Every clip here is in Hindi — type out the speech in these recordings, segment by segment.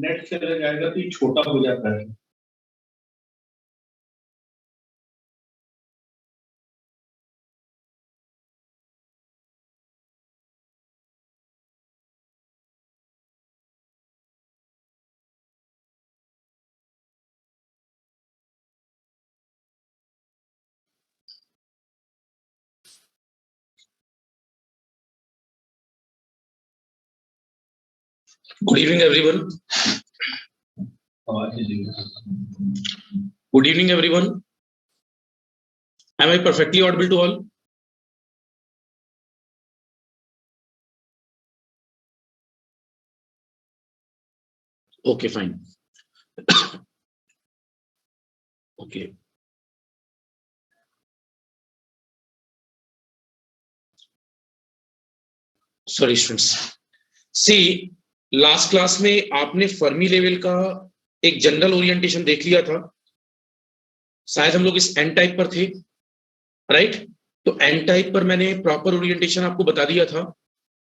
नेट चला जाएगा तो ये छोटा हो जाता है। Good evening, everyone. Good evening, everyone. Am I perfectly audible to all? Okay, fine. Okay. Sorry, students. See, last class में आपने फर्मी लेवल का एक जनरल ओरिएंटेशन देख लिया था। शायद हम लोग इस एन टाइप पर थे, राइट? तो एन टाइप पर मैंने प्रॉपर ओरिएंटेशन आपको बता दिया था।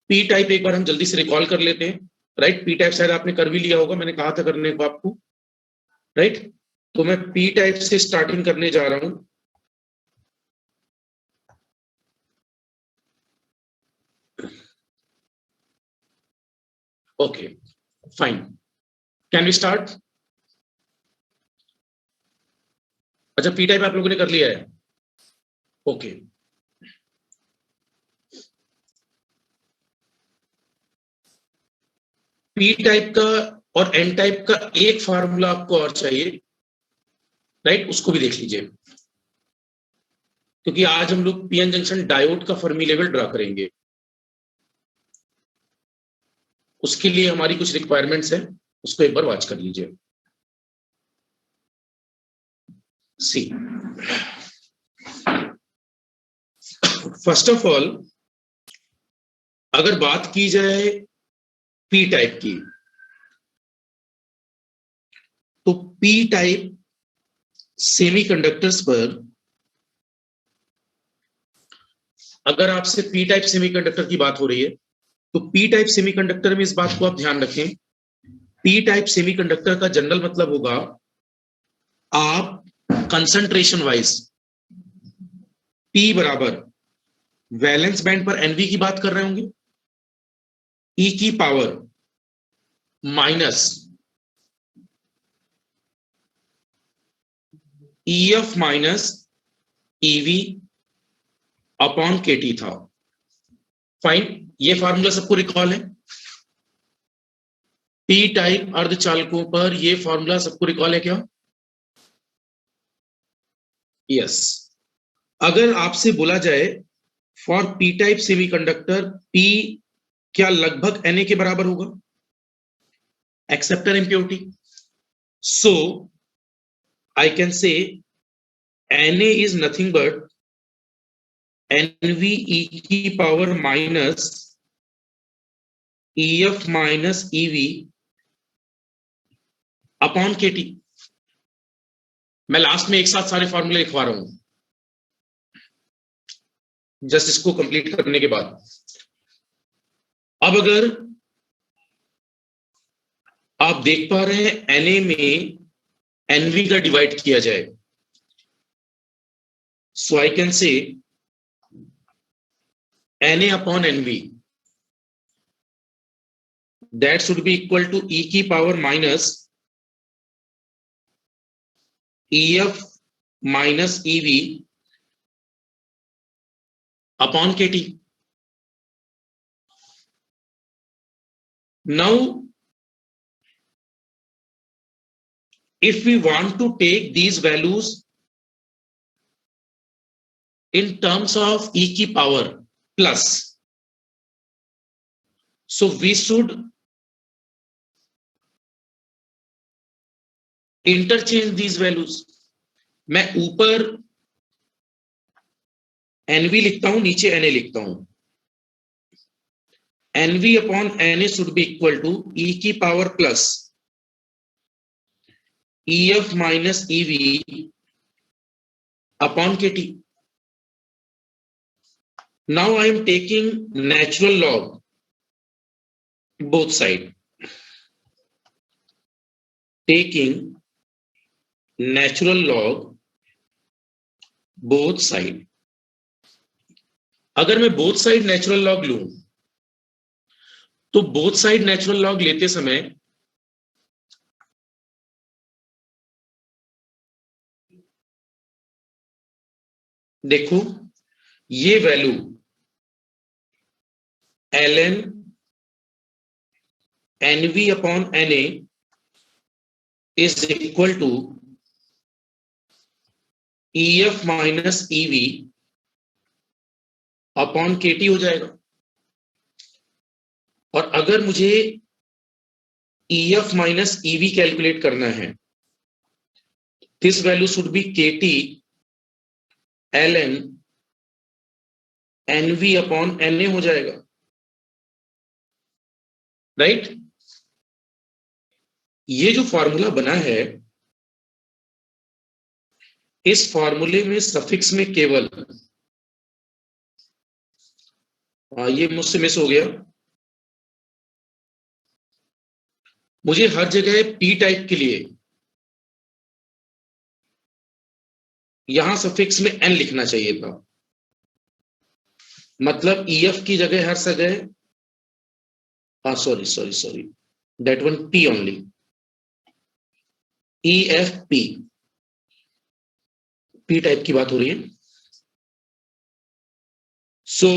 पी टाइप एक बार हम जल्दी से रिकॉल कर लेते हैं, राइट? पी टाइप शायद आपने कर भी लिया होगा, मैंने कहा था करने को आपको, राइट? तो मैं पी टाइप से स्टार्टिंग करने जा रहा हूं। Okay, fine. Can we start? अच्छा, पी टाइप आप लोगों ने कर लिया है। ओके, पी टाइप का और एन टाइप का एक फार्मूला आपको और चाहिए, राइट? उसको भी देख लीजिए, क्योंकि आज हम लोग पीएन जंक्शन डायोड का फर्मी लेवल ड्रा करेंगे। उसके लिए हमारी कुछ रिक्वायरमेंट्स है, उसको एक बार वॉच कर लीजिए। सी, फर्स्ट ऑफ ऑल अगर बात की जाए पी टाइप की, तो पी टाइप सेमीकंडक्टर्स पर अगर आपसे पी टाइप सेमीकंडक्टर की बात हो रही है, तो पी टाइप सेमीकंडक्टर में इस बात को आप ध्यान रखें, पी टाइप सेमीकंडक्टर का जनरल मतलब होगा, आप कंसंट्रेशन वाइज पी बराबर वैलेंस बैंड पर एनवी की बात कर रहे होंगे, ई की power minus EF minus EV upon KT था। फाइन, ये फार्मूला सबको रिकॉल है? पी टाइप अर्धचालकों पर ये फार्मूला सबको रिकॉल है क्या? यस। अगर आपसे बोला जाए for P type semiconductor, P क्या लगभग Na के बराबर होगा, acceptor impurity? So I can say Na is nothing but NV e की power minus EF minus EV upon KT। मैं लास्ट में एक साथ सारे फॉर्मूले लिखवा रहा हूं, जस्ट इसको कंप्लीट करने के बाद। अब अगर आप देख पा रहे हैं Na में NV का डिवाइड किया जाए, so I can say Na upon NV that should be equal to e की power minus EF minus EV upon KT. Now, if we want to take these values in terms of e की power plus, so we should interchange these values. मैं ऊपर NV लिखता हूं, नीचे Na लिखता हूं। NV upon Na should be equal to e की power plus EF minus EV upon KT. Now I am taking natural log both side. Taking natural log both side. अगर मैं बोथ साइड नेचुरल लॉग लूं तो बोथ साइड नेचुरल लॉग लेते समय देखो ये value ln nv upon na is equal to ef minus ev upon kt हो जाएगा। और अगर मुझे ef माइनस ev कैलकुलेट करना है, this value should be kt ln nv upon na हो जाएगा, राइट? ये जो फॉर्मूला बना है, इस फॉर्मूले में सफिक्स में केवल ये मुझसे मिस हो गया, मुझे हर जगह पी टाइप के लिए यहां सफिक्स में एन लिखना चाहिए था। मतलब ef की जगह हर जगह sorry that one p only, EFP P type की बात हो रही है। So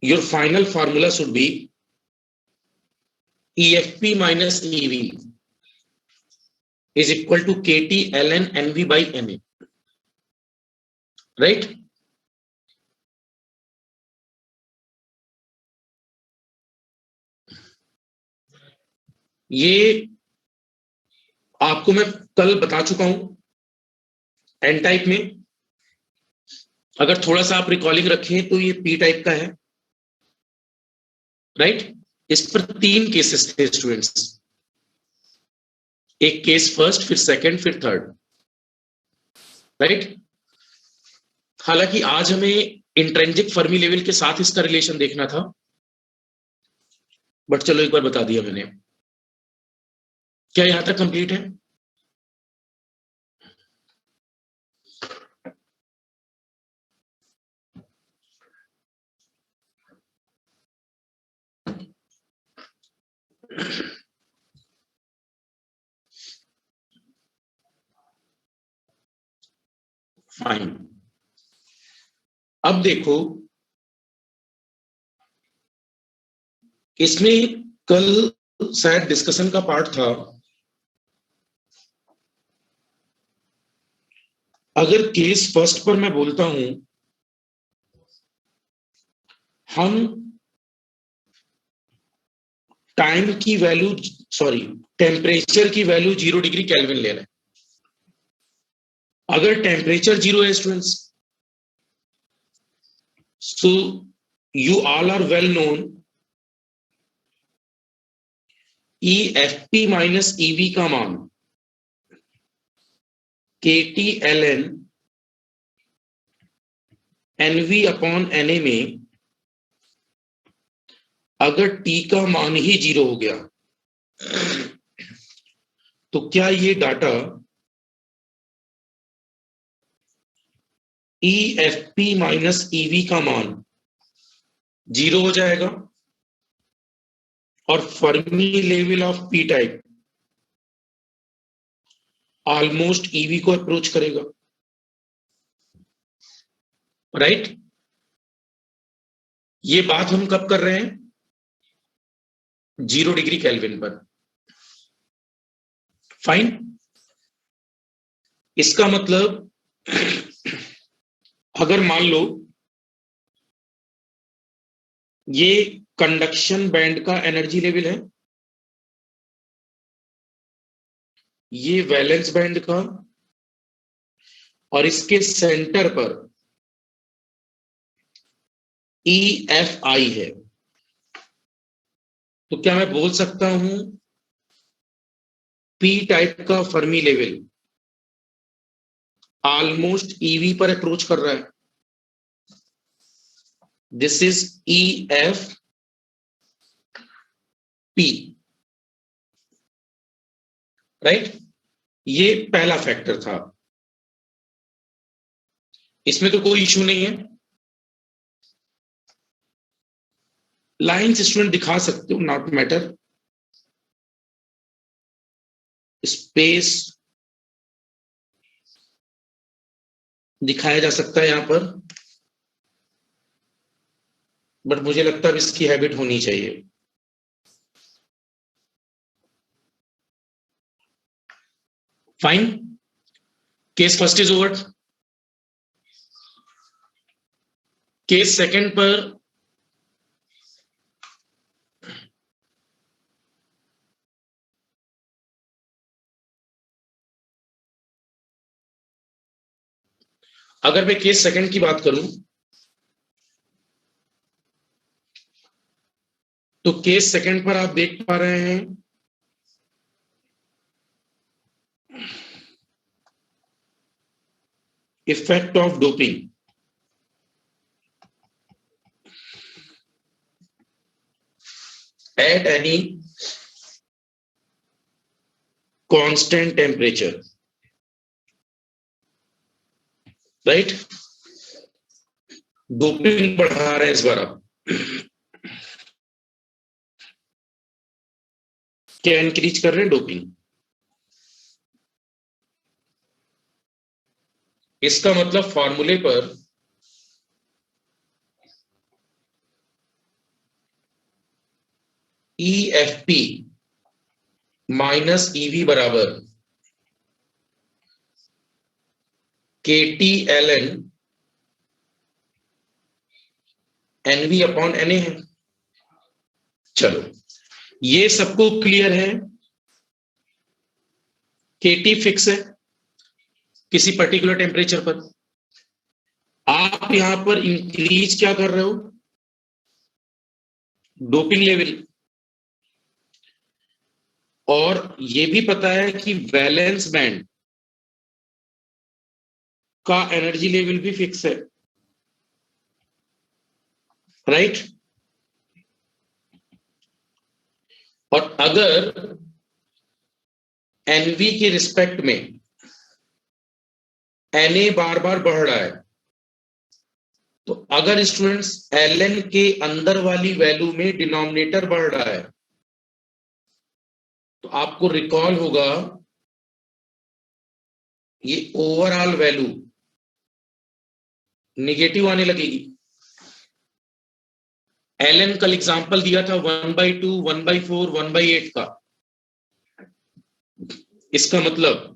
your final formula should be EFP minus EV is equal to KT ln NV by NA, right? ये आपको मैं कल बता चुका हूं एन टाइप में। अगर थोड़ा सा आप रिकॉलिंग रखें तो ये पी टाइप का है, राइट? इस पर 3 केसेस थे स्टूडेंट्स, एक केस फर्स्ट, फिर सेकंड, फिर थर्ड, राइट? हालांकि आज हमें इंट्रिंसिक फर्मी लेवल के साथ इसका रिलेशन देखना था, बट चलो एक बार बता दिया मैंने। क्या यहां तक कंप्लीट है? फाइन। अब देखो, इसमें कल शायद डिस्कशन का पार्ट था, अगर केस फर्स्ट पर मैं बोलता हूं हम टाइम की वैल्यू टेम्परेचर की वैल्यू 0 डिग्री केल्विन ले रहे हैं। अगर टेम्परेचर 0 है students, so you all are well known EFP minus EV का मान KT ln NV upon NA में अगर T का मान ही 0 हो गया तो क्या ये डाटा EFP माइनस EV का मान 0 हो जाएगा और Fermi level of P type almost EV को अप्रोच करेगा, राइट? ये बात हम कब कर रहे हैं? 0 डिग्री केल्विन पर। फाइन। इसका मतलब अगर मान लो ये कंडक्शन बैंड का एनर्जी लेवल है, ये वैलेंस बैंड का, और इसके सेंटर पर EFI है, तो क्या मैं बोल सकता हूं पी टाइप का फर्मी लेवल ऑलमोस्ट EV पर अप्रोच कर रहा है? This is EFP, right? ये पहला फैक्टर था, इसमें तो कोई इश्यू नहीं है। लाइंस स्टूडेंट दिखा सकते हो, नॉट मैटर। स्पेस दिखाया जा सकता है यहां पर, बट मुझे लगता है इसकी हैबिट होनी चाहिए। Fine, case first is over. Case second पर अगर मैं केस सेकंड की बात करूं तो केस सेकंड पर आप देख पा रहे हैं effect of doping at any constant temperature, right? Doping बढ़ा रहे हैं इस बार आप, क्या इंक्रीज कर रहे हैं डोपिंग। इसका मतलब फॉर्मूले पर EFP माइनस EV बराबर KT-ln NV अपॉन NA है। चलो, ये सबको क्लियर है। KT फिक्स है किसी पर्टिकुलर टेम्परेचर पर, आप यहां पर इंक्रीज क्या कर रहे हो, डोपिंग लेवल। और ये भी पता है कि वैलेंस बैंड का एनर्जी लेवल भी फिक्स है, राइट। और अगर एनवी के रिस्पेक्ट में एनए बार बार बढ़ रहा है, तो अगर स्टूडेंट्स एलएन के अंदर वाली वैल्यू में डिनोमिनेटर बढ़ रहा है, तो आपको रिकॉल होगा ये ओवरऑल वैल्यू निगेटिव आने लगेगी। एलएन कल एग्जांपल दिया था 1/2, 1/4, 1/8 का। इसका मतलब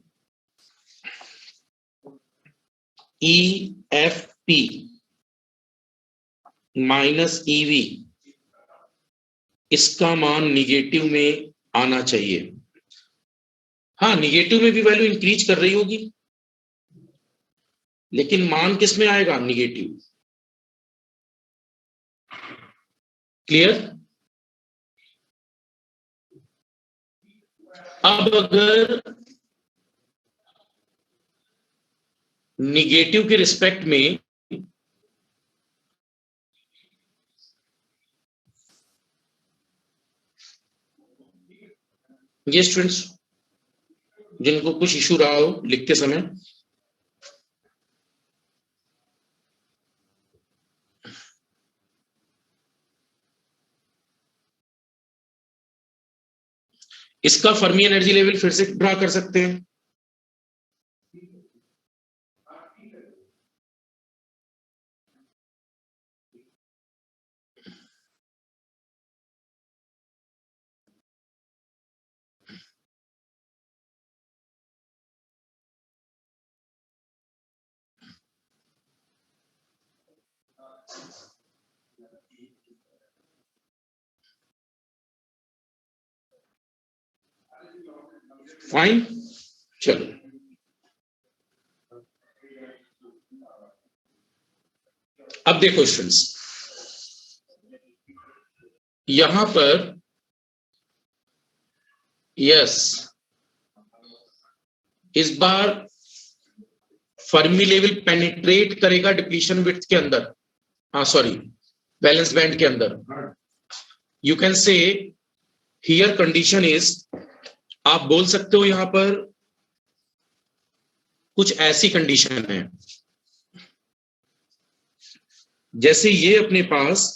EFP माइनस EV, इसका मान निगेटिव में आना चाहिए। हाँ, निगेटिव में भी वैल्यू इंक्रीज कर रही होगी, लेकिन मान किस में आएगा, निगेटिव। क्लियर। अब अगर निगेटिव के रिस्पेक्ट में ये स्टूडेंट्स जिनको कुछ इशू रहा हो लिखते समय, इसका फर्मी एनर्जी लेवल फिर से ड्रा कर सकते हैं। फाइन, चलो अब देखो स्टूडेंट्स, यहां पर यस, इस बार फर्मी लेवल पेनिट्रेट करेगा डिप्लीशन विड्थ के अंदर, हाँ सॉरी बैलेंस बैंड के अंदर। You can say here condition is, आप बोल सकते हो यहां पर कुछ ऐसी कंडीशन है, जैसे ये अपने पास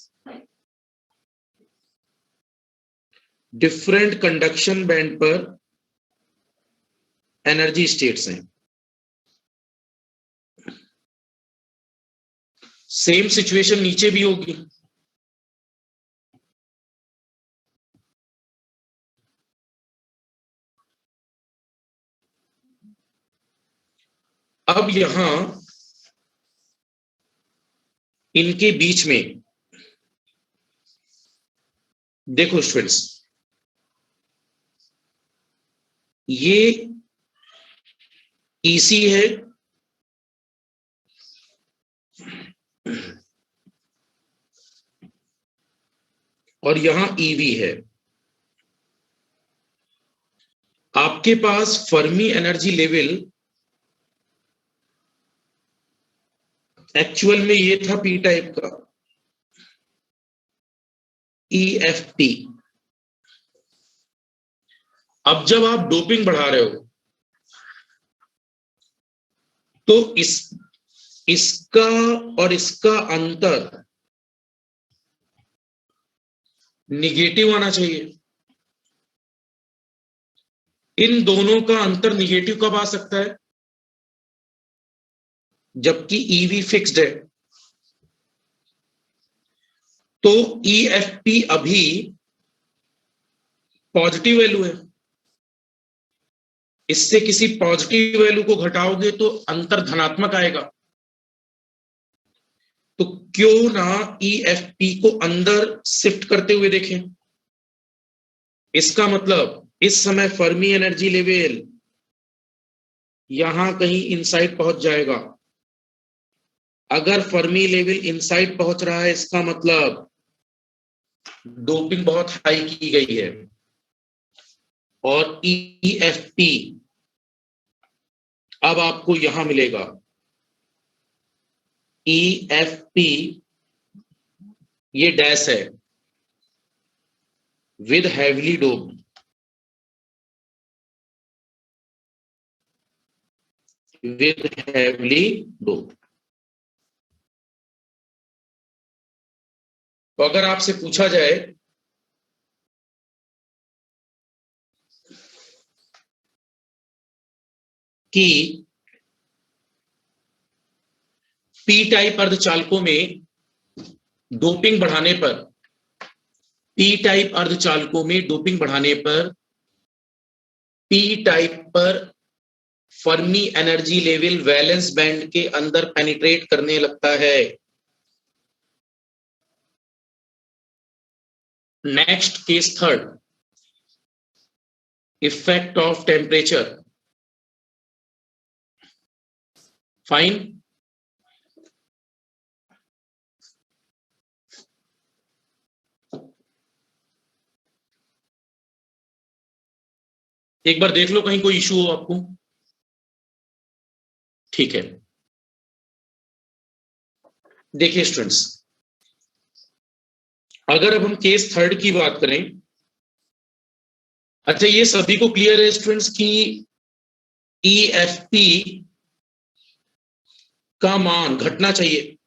डिफरेंट कंडक्शन बैंड पर एनर्जी स्टेट्स हैं। सेम सिचुएशन नीचे भी होगी। अब यहां इनके बीच में देखो स्टूडेंट्स, ये EC है और यहां EV है। आपके पास फर्मी एनर्जी लेवल एक्चुअल में ये था P टाइप का, EFP। अब जब आप डोपिंग बढ़ा रहे हो तो इसका और इसका अंतर निगेटिव आना चाहिए। इन दोनों का अंतर निगेटिव कब आ सकता है? जबकि EV फिक्स्ड है। तो EFP अभी पॉजिटिव वैल्यू है, इससे किसी पॉजिटिव वैल्यू को घटाओगे तो अंतर धनात्मक आएगा। तो क्यों ना EFP को अंदर शिफ्ट करते हुए देखें। इसका मतलब इस समय फर्मी एनर्जी लेवल यहां कहीं इनसाइड पहुंच जाएगा। अगर फर्मी लेवल इनसाइड पहुंच रहा है, इसका मतलब डोपिंग बहुत हाई की गई है और EFP अब आपको यहां मिलेगा। EFP ये डैश है, with heavily doped, with heavily doped. तो अगर आपसे पूछा जाए कि P टाइप अर्धचालकों में डोपिंग बढ़ाने पर, P टाइप अर्धचालकों में डोपिंग बढ़ाने पर P टाइप पर Fermi energy level valence band के अंदर पेनिट्रेट करने लगता है। Next case third, effect of temperature. Fine. एक बार देख लो कहीं कोई इशू हो आपको। ठीक है, देखिए स्टूडेंट्स, अगर अब हम केस थर्ड की बात करें, अच्छा ये सभी को क्लियर है स्टूडेंट्स कि EFP का मान घटना चाहिए,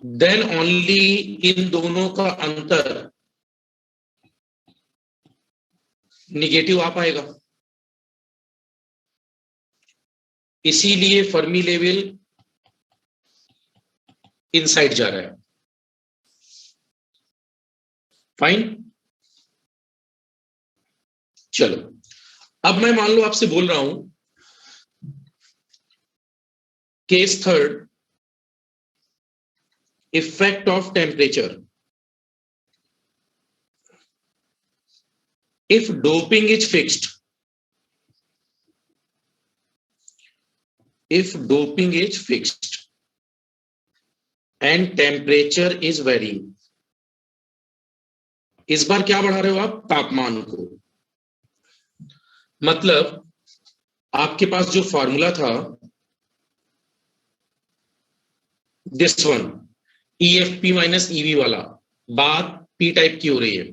देन ओनली इन दोनों का अंतर निगेटिव आ पाएगा। इसीलिए फर्मी लेवल इनसाइड जा रहा है। फाइन। चलो, अब मैं मान लो आपसे बोल रहा हूं case third, effect of temperature. If doping is fixed, if doping is fixed and temperature is varying, इस बार क्या बढ़ा रहे हो आप? तापमान को। मतलब आपके पास जो फॉर्मूला था this one, EFP minus EV वाला, बात P टाइप की हो रही है।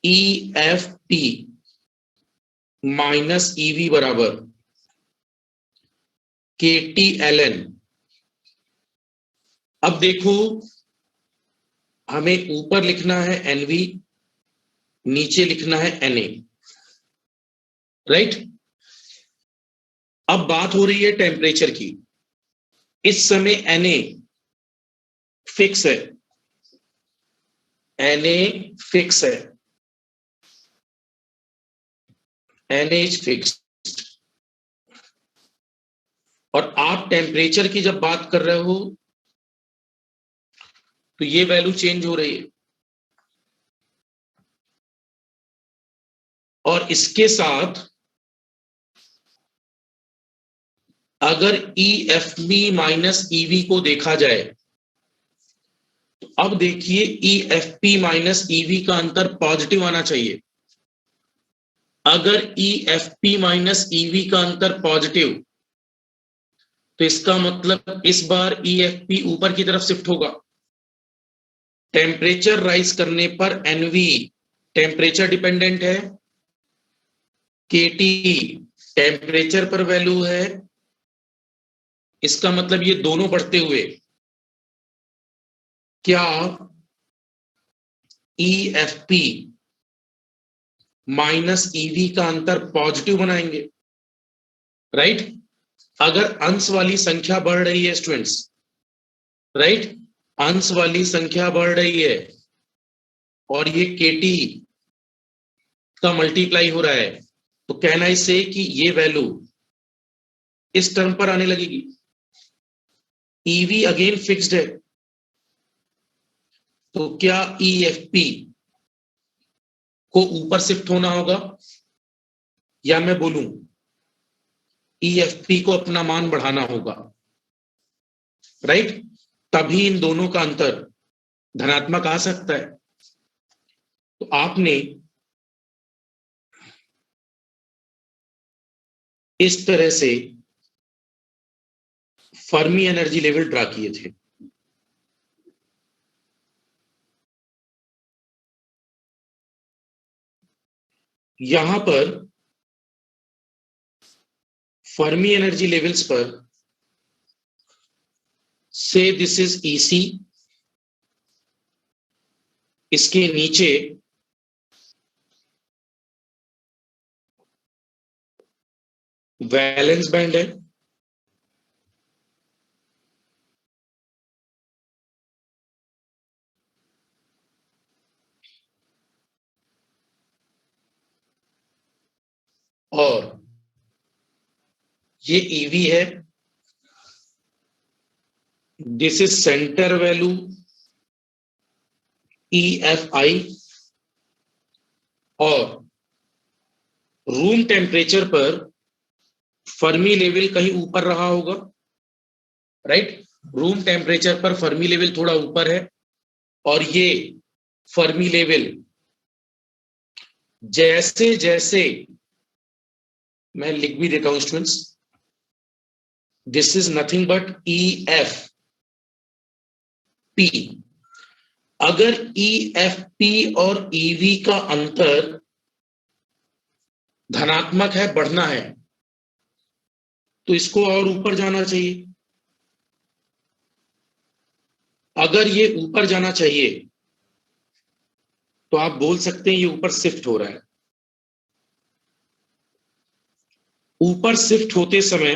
EFP माइनस ईवी बराबर के टी एल एन। अब देखो, हमें ऊपर लिखना है एनवी, नीचे लिखना है एनए, राइट। अब बात हो रही है टेम्परेचर की। इस समय एनए फिक्स है, एनए फिक्स है, एनए इज फिक्स। और आप टेम्परेचर की जब बात कर रहे हो तो ये वैल्यू चेंज हो रही है, और इसके साथ अगर E F B minus EV को देखा जाए, तो अब देखिए E F P minus EV का अंतर पॉजिटिव आना चाहिए। अगर E F P minus EV का अंतर पॉजिटिव, तो इसका मतलब इस बार ई एफ पी ऊपर की तरफ शिफ्ट होगा। टेम्परेचर राइज करने पर एनवी टेम्परेचर डिपेंडेंट है, केटी टेम्परेचर पर वैल्यू है। इसका मतलब ये दोनों बढ़ते हुए क्या ई एफ पी माइनस ईवी का अंतर पॉजिटिव बनाएंगे, राइट। अगर अंश वाली संख्या बढ़ रही है स्टूडेंट्स, राइट, अंश वाली संख्या बढ़ रही है और ये केटी का मल्टीप्लाई हो रहा है, तो कहना इससे कि ये वैल्यू इस टर्म पर आने लगेगी। ईवी अगेन फिक्स्ड है, तो क्या ई एफ पी को ऊपर शिफ्ट होना होगा, या मैं बोलूं ई एफ पी को अपना मान बढ़ाना होगा, राइट। तभी इन दोनों का अंतर धनात्मक आ सकता है। तो आपने इस तरह से फर्मी एनर्जी लेवल ड्रा किए थे। यहां पर फर्मी एनर्जी लेवल्स पर से दिस इज ईसी, इसके नीचे वैलेंस बैंड है, और ये ईवी है, this is centre value E F I, और रूम टेम्परेचर पर फर्मी लेवल कहीं ऊपर रहा होगा, राइट। रूम टेम्परेचर पर फर्मी लेवल थोड़ा ऊपर है, और ये फर्मी लेवल जैसे जैसे, मैं लिख भी देता हूं students, this is nothing but E F P. अगर ई एफ पी और ईवी का अंतर धनात्मक है, बढ़ना है, तो इसको और ऊपर जाना चाहिए। अगर ये ऊपर जाना चाहिए, तो आप बोल सकते हैं ये ऊपर शिफ्ट हो रहा है। ऊपर शिफ्ट होते समय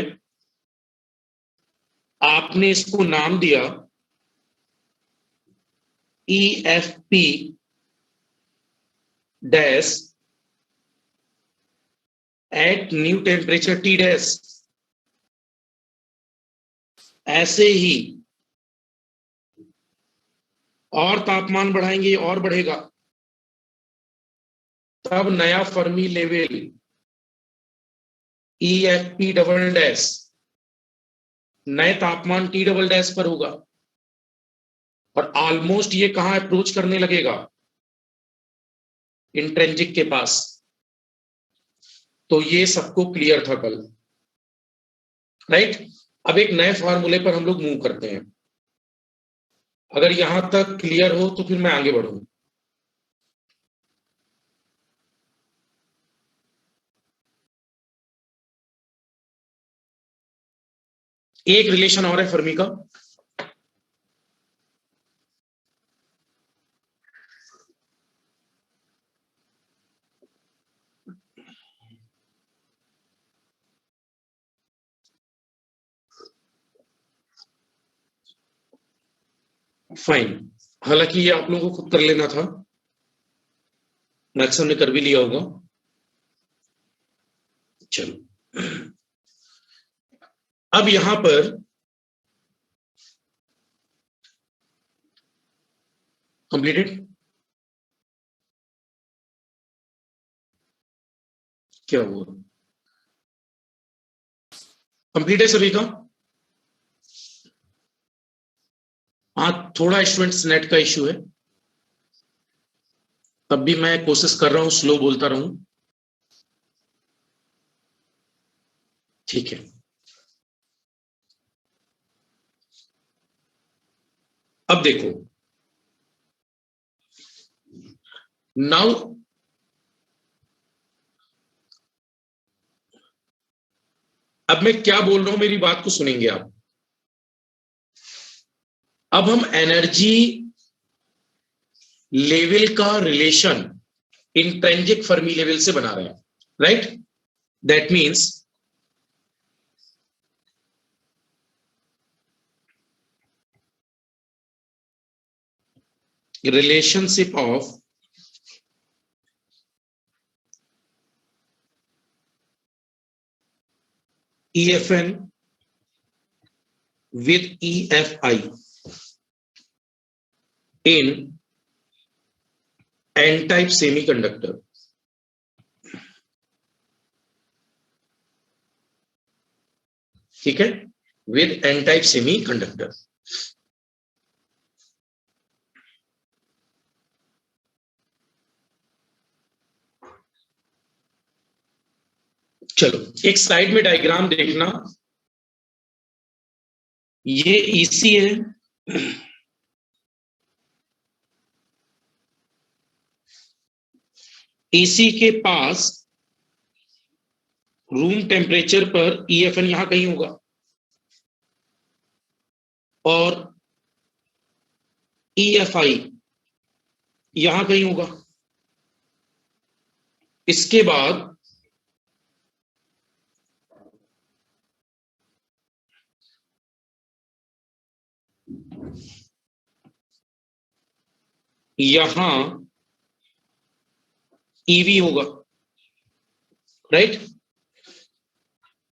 आपने इसको नाम दिया E F P dash at new temperature T dash. ऐसे ही और तापमान बढ़ाएंगे और बढ़ेगा, तब नया Fermi level E F P double dash नए तापमान टी डबल डैश पर होगा, और ऑलमोस्ट ये कहां अप्रोच करने लगेगा, इंट्रिंसिक के पास। तो ये सबको क्लियर था कल, राइट। अब एक नए फॉर्मूले पर हम लोग मूव करते हैं। अगर यहां तक क्लियर हो तो फिर मैं आगे बढ़ूं। एक रिलेशन और है फर्मी का, फाइन। हालांकि ये आप लोगों को खुद कर लेना था, मैक्सिमम ने कर भी लिया होगा। चलो, अब यहां पर कंप्लीटेड क्या हुआ, कंप्लीट है सभी का? हाँ, थोड़ा स्टूडेंट्स नेट का इश्यू है, तब भी मैं कोशिश कर रहा हूं स्लो बोलता रहूं। ठीक है, अब देखो, नाउ अब मैं क्या बोल रहा हूं, मेरी बात को सुनेंगे आप। अब हम एनर्जी लेवल का रिलेशन इंट्रिंसिक फर्मी लेवल से बना रहे हैं, right? That means relationship of EFN with EFI in N-type semiconductor. ठीक है, with N-type semiconductor. चलो, एक साइड में डायग्राम देखना, ये EC है, EC के पास रूम टेम्परेचर पर EFN यहां कहीं होगा और EFI यहां कहीं होगा। इसके बाद यहां EV होगा, राइट?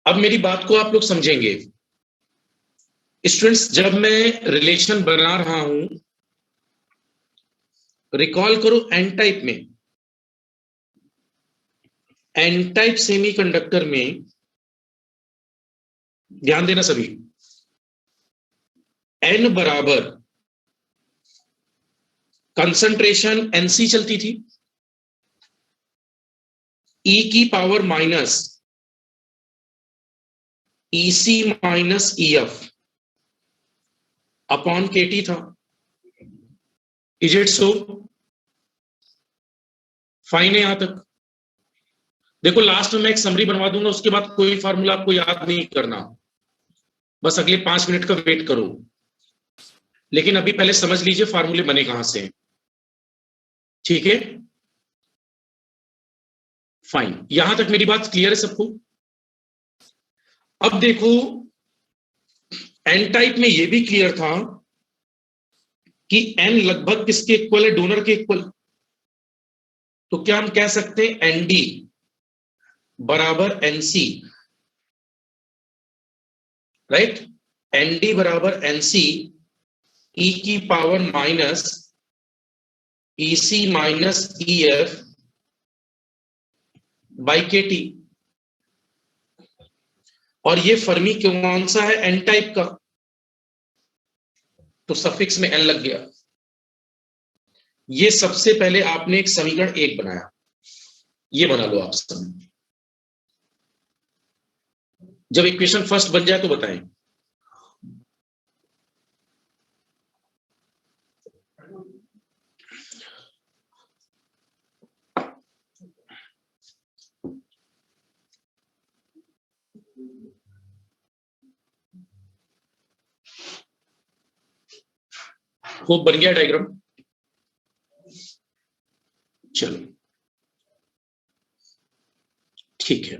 अब मेरी बात को आप लोग समझेंगे स्टूडेंट्स, जब मैं रिलेशन बना रहा हूं, रिकॉल करो एन टाइप में, एन टाइप सेमीकंडक्टर में ध्यान देना सभी, एन बराबर कंसंट्रेशन एनसी चलती थी, ई की power minus EC minus EF upon KT था। Is it so? फाइन है यहां तक? देखो, लास्ट में मैं एक समरी बनवा दूंगा, उसके बाद कोई फार्मूला आपको याद नहीं करना, बस अगले 5 मिनट का वेट करो, लेकिन अभी पहले समझ लीजिए फार्मूले बने कहां से। ठीक है, फाइन, यहां तक मेरी बात क्लियर है सबको? अब देखो, एन टाइप में यह भी क्लियर था कि एन लगभग किसके इक्वल है? डोनर के इक्वल। तो क्या हम कह सकते हैं एनडी बराबर एनसी, राइट? एनडी बराबर एनसी ई की power minus EC minus EF by के टी। और ये फर्मी कौन सा है? एन टाइप का, तो सफिक्स में एन लग गया। ये सबसे पहले आपने एक समीकरण 1 बनाया, ये बना लो आप सब। जब इक्वेशन फर्स्ट बन जाए तो बताएं। होप बन गया डायग्राम। चलो ठीक है,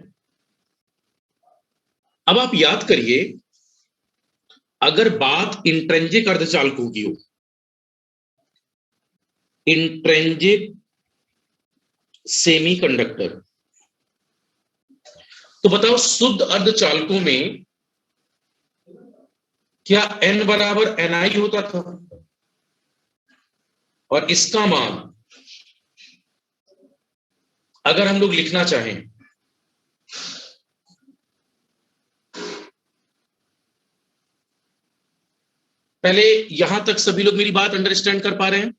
अब आप याद करिए, अगर बात इंट्रिंसिक अर्धचालकों की हो, इंट्रिंसिक सेमीकंडक्टर, तो बताओ शुद्ध अर्धचालकों में क्या n बराबर ni होता था? और इसका मान अगर हम लोग लिखना चाहें, पहले यहां तक सभी लोग मेरी बात अंडरस्टैंड कर पा रहे हैं?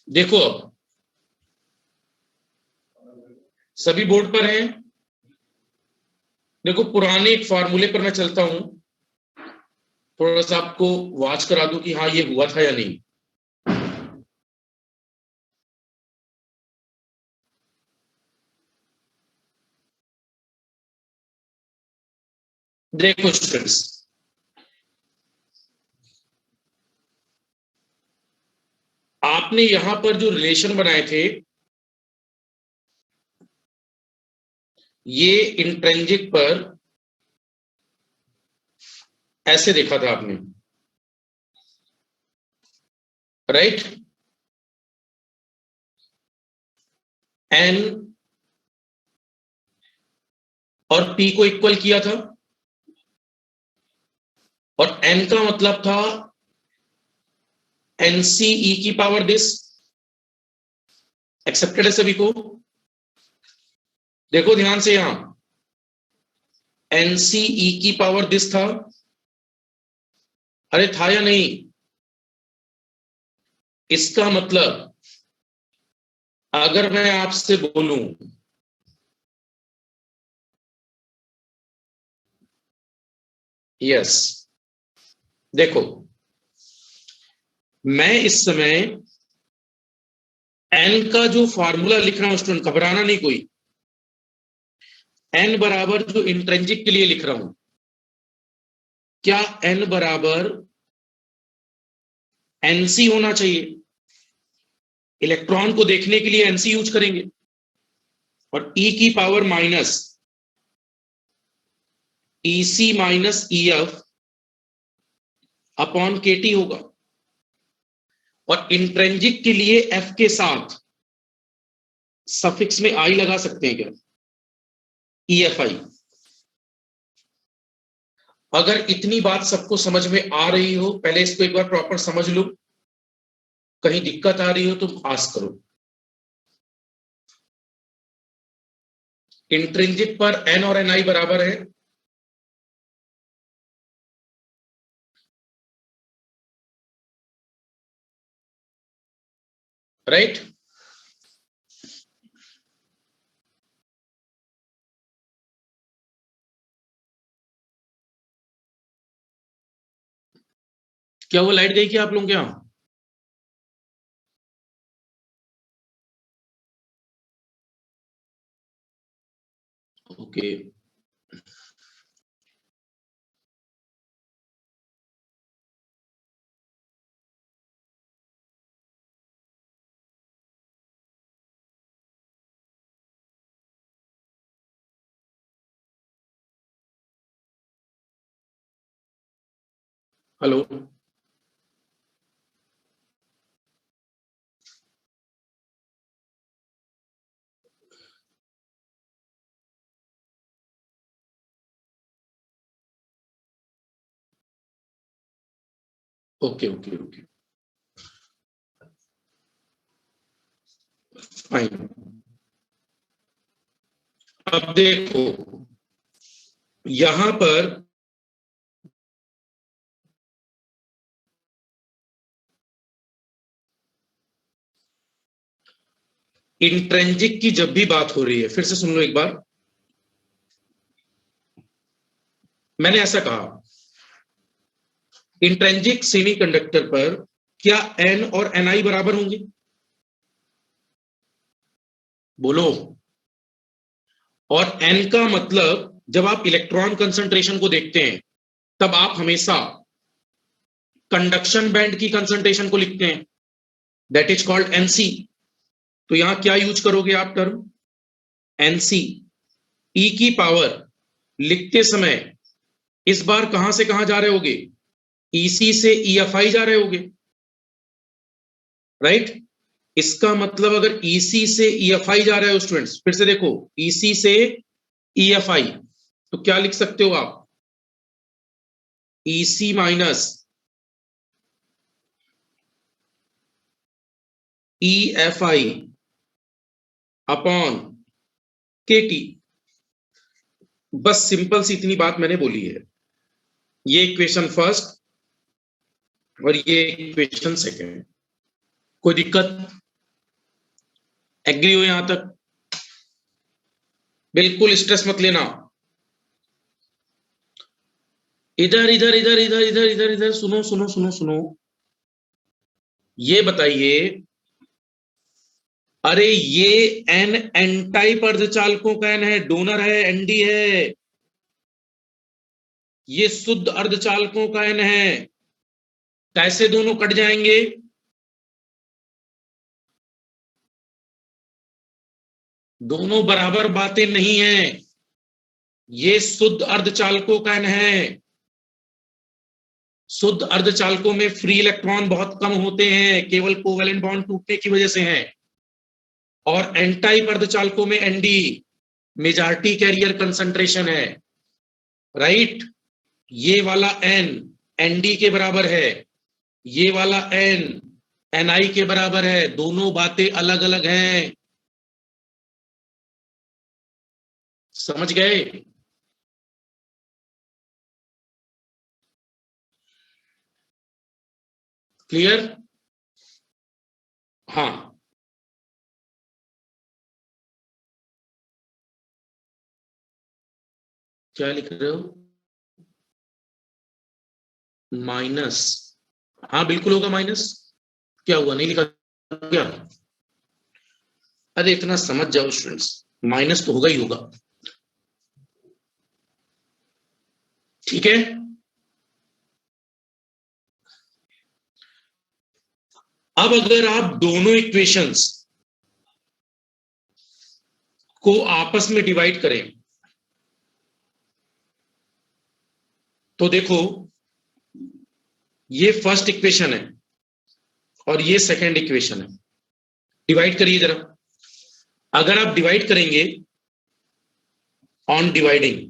देखो अब सभी बोर्ड पर हैं। देखो पुराने एक फॉर्मूले पर मैं चलता हूं, थोड़ा सा आपको वाच करा दूं कि हाँ ये हुआ था या नहीं। देखो स्टूडेंट्स, आपने यहां पर जो रिलेशन बनाए थे, ये इंट्रिंसिक पर ऐसे देखा था आपने, राइट? एन और P को इक्वल किया था, और N का मतलब था NCE की पावर दिस। एक्सेप्टेड है सभी को? देखो ध्यान से, यहां NCE की पावर दिस था। अरे था या नहीं? इसका मतलब अगर मैं आपसे बोलूं यस, देखो मैं इस समय एन का जो फॉर्मूला लिख रहा हूं, स्टूडेंट घबराना नहीं कोई, एन बराबर जो इंट्रिंसिक के लिए लिख रहा हूं, क्या एन बराबर एनसी होना चाहिए? इलेक्ट्रॉन को देखने के लिए एनसी यूज करेंगे, और ई की power minus EC minus EF upon KT होगा। और इंट्रिंसिक के लिए एफ के साथ सफिक्स में आई लगा सकते हैं क्या? EFI। अगर इतनी बात सबको समझ में आ रही हो, पहले इसको एक बार प्रॉपर समझ लो, कहीं दिक्कत आ रही हो तो आस्क करो। इंट्रिंसिक पर N और Ni बराबर है, राइट? क्या वो लाइट गई क्या आप लोगों के यहां? Okay, hello, okay okay okay, fine. अब देखो यहां पर इंट्रिंसिक की जब भी बात हो रही है, फिर से सुन लो एक बार, मैंने ऐसा कहा इंट्रिंसिक सेमीकंडक्टर पर क्या एन और एनआई बराबर होंगे? बोलो। और एन का मतलब जब आप इलेक्ट्रॉन कंसंट्रेशन को देखते हैं तब आप हमेशा कंडक्शन बैंड की कंसंट्रेशन को लिखते हैं, दैट इज कॉल्ड एनसी। तो यहां क्या यूज करोगे आप टर्म? एनसी। ई की पावर लिखते समय इस बार कहां से कहां जा रहे होगे? ईसी से ईएफआई जा रहे होगे, राइट? इसका मतलब अगर ईसी से ईएफआई जा रहे हो स्टूडेंट्स, फिर से देखो, ईसी से ईएफआई, तो क्या लिख सकते हो आप? ईसी माइनस ईएफआई अपॉन केटी। बस सिंपल सी इतनी बात मैंने बोली है। ये इक्वेशन फर्स्ट और ये इक्वेशन सेकंड। कोई दिक्कत? एग्री हो यहां तक? बिल्कुल स्ट्रेस मत लेना। इधर इधर इधर इधर इधर इधर इधर सुनो सुनो सुनो सुनो। ये बताइए, अरे ये एन एन टाइप अर्धचालकों का एन है, डोनर है, एनडी है। ये शुद्ध अर्धचालकों का एन है। कैसे दोनों कट जाएंगे? दोनों बराबर बातें नहीं है। ये शुद्ध अर्धचालकों का एन है। शुद्ध अर्धचालकों में फ्री इलेक्ट्रॉन बहुत कम होते हैं, केवल कोवेलेंट बॉन्ड टूटने की वजह से हैं। और एन टाइप अर्धचालकों में एनडी मेजॉरिटी कैरियर कंसंट्रेशन है, राइट? ये वाला एन एनडी के बराबर है, ये वाला एन एनआई के बराबर है। दोनों बातें अलग अलग हैं। समझ गए? क्लियर? हाँ, क्या लिख रहे हो? माइनस? हाँ बिल्कुल होगा माइनस। क्या हुआ, नहीं लिखा क्या? अरे इतना समझ जाओ स्टूडेंट्स, माइनस तो होगा ही होगा। ठीक है, अब अगर आप दोनों इक्वेशंस को आपस में डिवाइड करें तो देखो, ये फर्स्ट इक्वेशन है और ये सेकंड इक्वेशन है। डिवाइड करिए जरा। अगर आप डिवाइड करेंगे ऑन डिवाइडिंग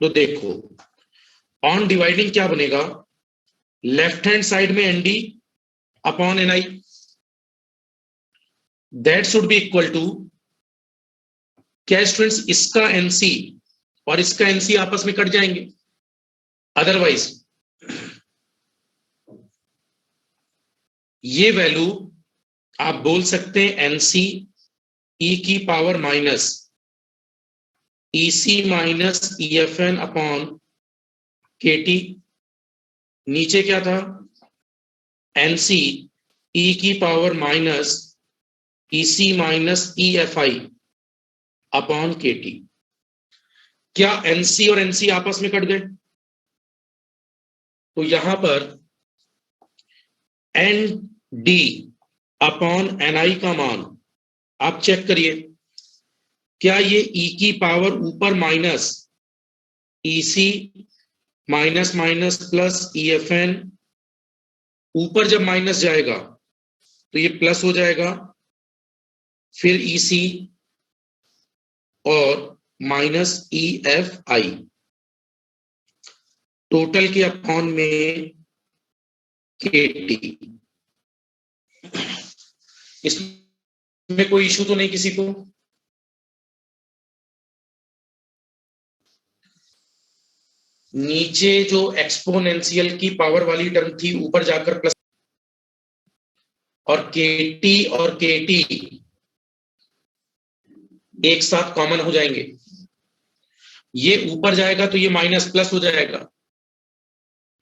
तो देखो, ऑन डिवाइडिंग क्या बनेगा? लेफ्ट हैंड साइड में ND upon NI, that should be equal to क्या स्टूडेंट्स? इसका एनसी और इसका एनसी आपस में कट जाएंगे, अदरवाइज ये वैल्यू आप बोल सकते हैं एनसी ई की power minus EC minus EFN upon KT. नीचे क्या था? एनसी ई की power minus EC minus EFI upon KT. क्या एनसी और एनसी आपस में कट गए? तो यहां पर एन डी अपॉन एनआई का मान आप चेक करिए। क्या ये ई की पावर ऊपर minus EC minus minus plus EFN, ऊपर जब माइनस जाएगा तो ये प्लस हो जाएगा, फिर ईसी और माइनस ईएफआई, टोटल के अपॉन में केटी। इसमें कोई इशू तो नहीं किसी को? नीचे जो एक्सपोनेंशियल की पावर वाली टर्म थी ऊपर जाकर प्लस, और केटी एक साथ कॉमन हो जाएंगे। ये ऊपर जाएगा तो ये माइनस प्लस हो जाएगा,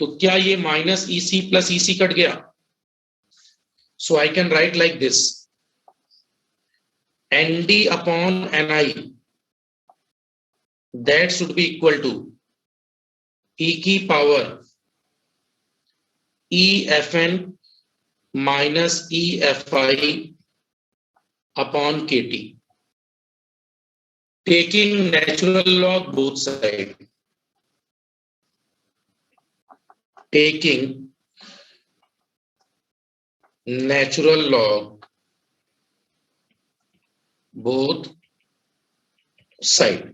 तो क्या ये माइनस EC प्लस EC कट गया? So I can write like this, ND upon NI, that should be equal to E की power EFN minus EFI upon KT, taking natural log both side, taking natural log both side।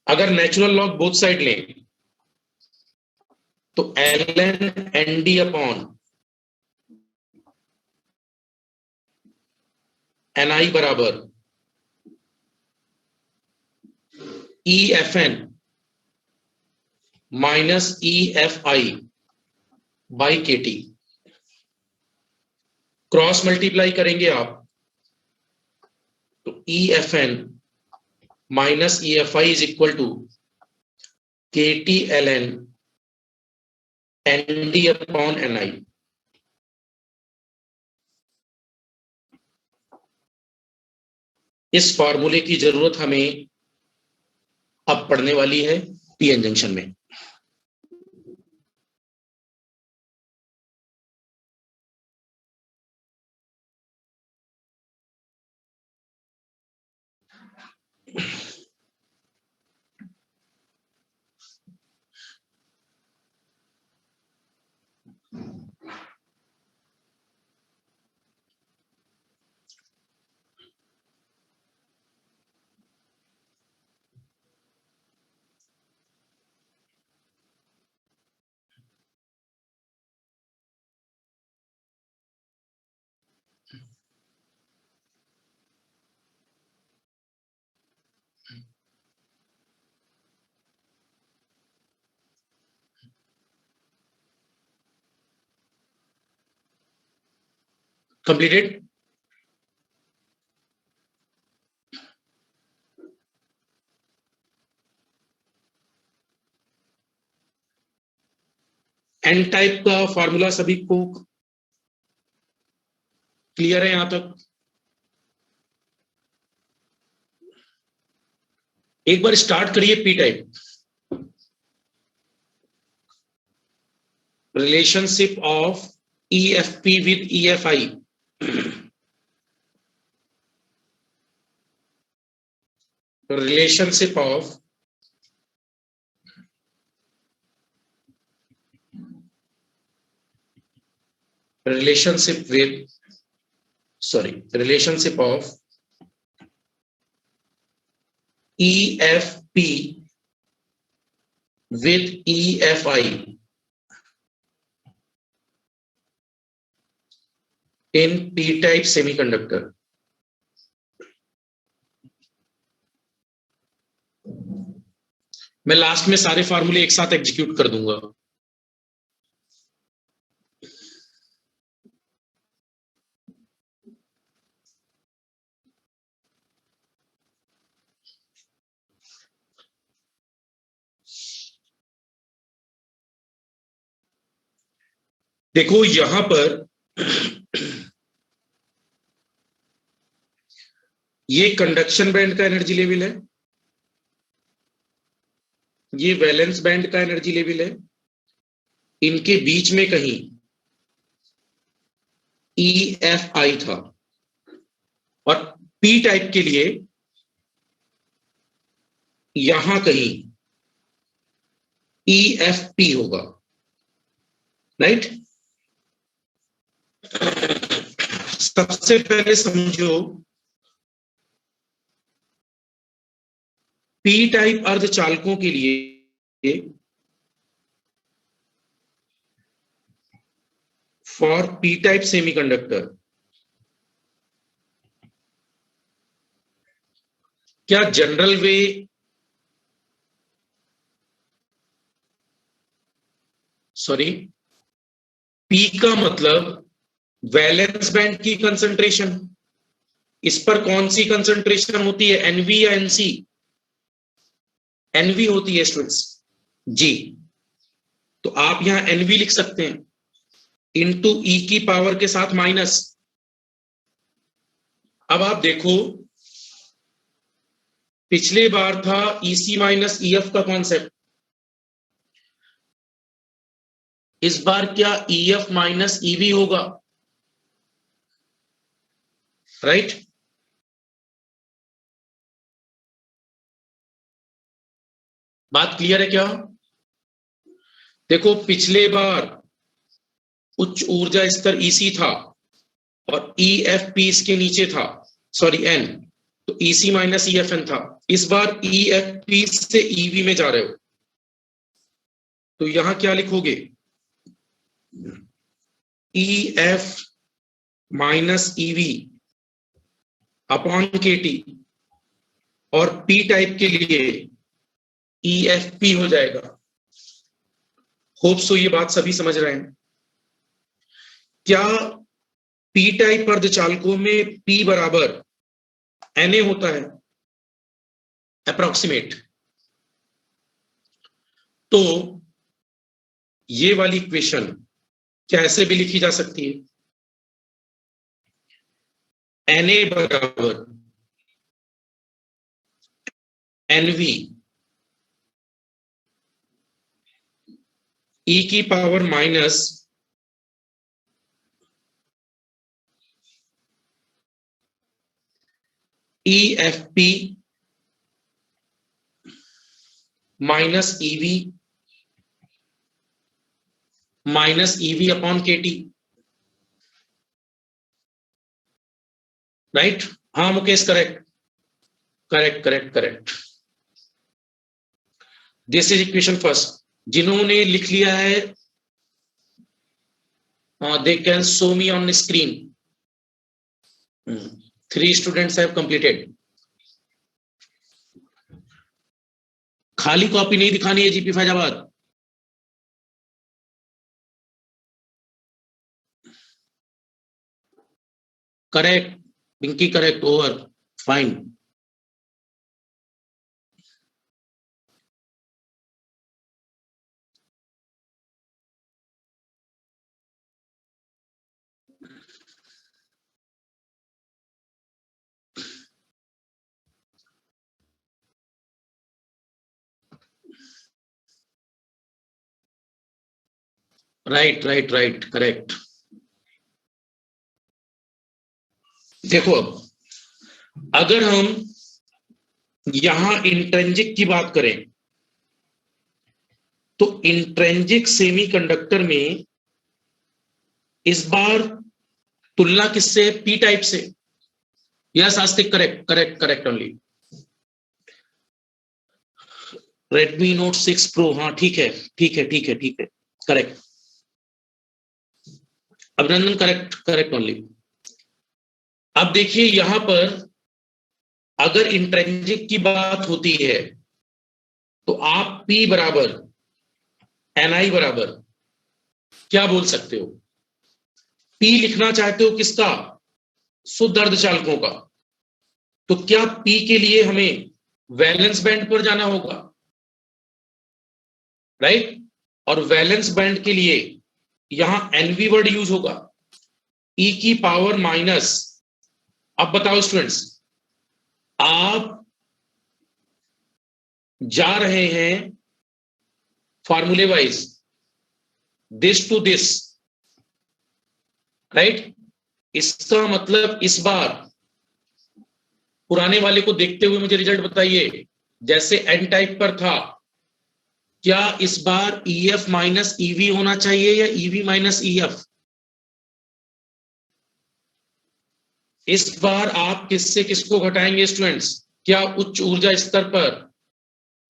अगर नेचुरल लॉग बोथ साइड लें तो ln ND अपॉन NI बराबर EFN minus EFI by KT। Cross multiply करेंगे आप तो EFN minus EFI is equal to KT ln ND upon NI। इस फॉर्मूले की जरूरत हमें अब पड़ने वाली है पीएन जंक्शन में। कंप्लीटेड। एन टाइप का फॉर्मूला सभी को क्लियर है यहां तक? एक बार स्टार्ट करिए P type. Relationship of EFP with EFI, relationship of relationship of EFP with EFI in P-type semiconductor। मैं लास्ट में सारे फार्मूले एक साथ एग्जीक्यूट कर दूंगा। देखो यहां पर ये कंडक्शन बैंड का एनर्जी लेवल है, ये वैलेंस बैंड का एनर्जी लेवल है, इनके बीच में कहीं EFI था, और पी टाइप के लिए यहां कहीं EFP होगा, राइट? सबसे पहले समझो पी टाइप अर्धचालकों के लिए फॉर पी टाइप सेमीकंडक्टर क्या जनरल वे पी का मतलब वैलेंस बैंड की कंसंट्रेशन, इस पर कौन सी कंसंट्रेशन होती है, NV या NC? एनवी होती है स्टूडेंट्स जी, तो आप यहां एनवी लिख सकते हैं इनटू ई की पावर के साथ माइनस। अब आप देखो पिछले बार था ईसी माइनस ईएफ का कॉन्सेप्ट, इस बार क्या ईएफ माइनस ईवी होगा, राइट? बात क्लियर है क्या? देखो पिछले बार उच्च ऊर्जा स्तर ईसी था और ईएफपी इसके नीचे था, सॉरी एन, तो ईसी माइनस ईएफएन था। इस बार ईएफपी से ईवी में जा रहे हो, तो यहां क्या लिखोगे? ईएफ माइनस ईवी अपॉन केटी, और पी टाइप के लिए ईएफपी हो जाएगा। होप सो ये बात सभी समझ रहे हैं। क्या पी टाइप अर्धचालकों में पी बराबर एनए होता है अप्रोक्सीमेट? तो ये वाली इक्वेशन क्या ऐसे भी लिखी जा सकती है? एनए बराबर एनवी ई की power minus EFP minus EV minus EV upon KT, right? हाँ Mukesh, correct correct correct correct. This is equation first. जिन्होंने लिख लिया है they can show me on screen. 3 students have completed. खाली कॉपी नहीं दिखानी है GP Faizabad. Correct Pinky, correct, over, fine. Right right right, correct. देखो अब अगर हम यहां इंट्रिंसिक की बात करें तो इंट्रिंसिक सेमीकंडक्टर में इस बार तुलना किससे? पी टाइप से। यस आस्तिक, correct correct correct only. Redmi note 6 pro, हाँ ठीक है ठीक है ठीक है ठीक है, करेक्ट। अभिनंदन, करेक्ट करेक्ट ओनली। अब देखिए यहां पर अगर इंट्रिंसिक की बात होती है तो आप P बराबर NI बराबर क्या बोल सकते हो? P लिखना चाहते हो किसका? शुद्ध अर्धचालकों का। तो क्या P के लिए हमें वैलेंस बैंड पर जाना होगा, राइट? और वैलेंस बैंड के लिए यहां NV वर्ड यूज होगा, E की पावर माइनस। अब बताओ स्टूडेंट्स, आप जा रहे हैं फॉर्मूले wise this to this, right? इसका मतलब इस बार पुराने वाले को देखते हुए मुझे रिजल्ट बताइए। जैसे एन टाइप पर था, क्या इस बार EF माइनस EV होना चाहिए या EV माइनस EF? इस बार आप किससे किसको घटाएंगे स्टूडेंट्स? क्या उच्च ऊर्जा स्तर पर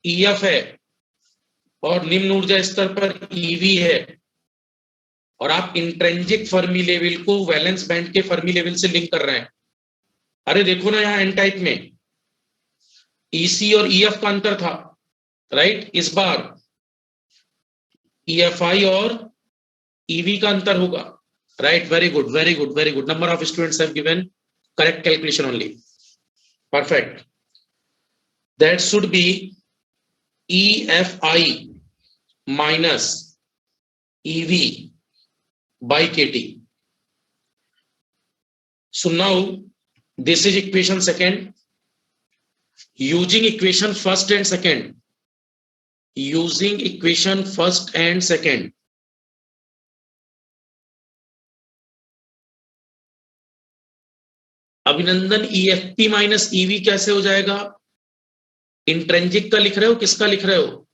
EF है और निम्न ऊर्जा स्तर पर EV है, और आप इंट्रिंसिक फर्मी लेवल को वैलेंस बैंड के फर्मी लेवल से लिंक कर रहे हैं। अरे देखो ना यहां एन टाइप में EC और EF का अंतर था, राइट? इस बार EFI और EV का अंतर होगा, right? Very good very good very good. Number of students have given correct calculation only, perfect. That should B EFI minus EV by KT. So now this is equation second. Using equation first and second. Using equation first and second. अभिनंदन EFP माइनस EV कैसे हो जाएगा? इंट्रेंजिक का लिख रहे हो, किसका लिख रहे हो?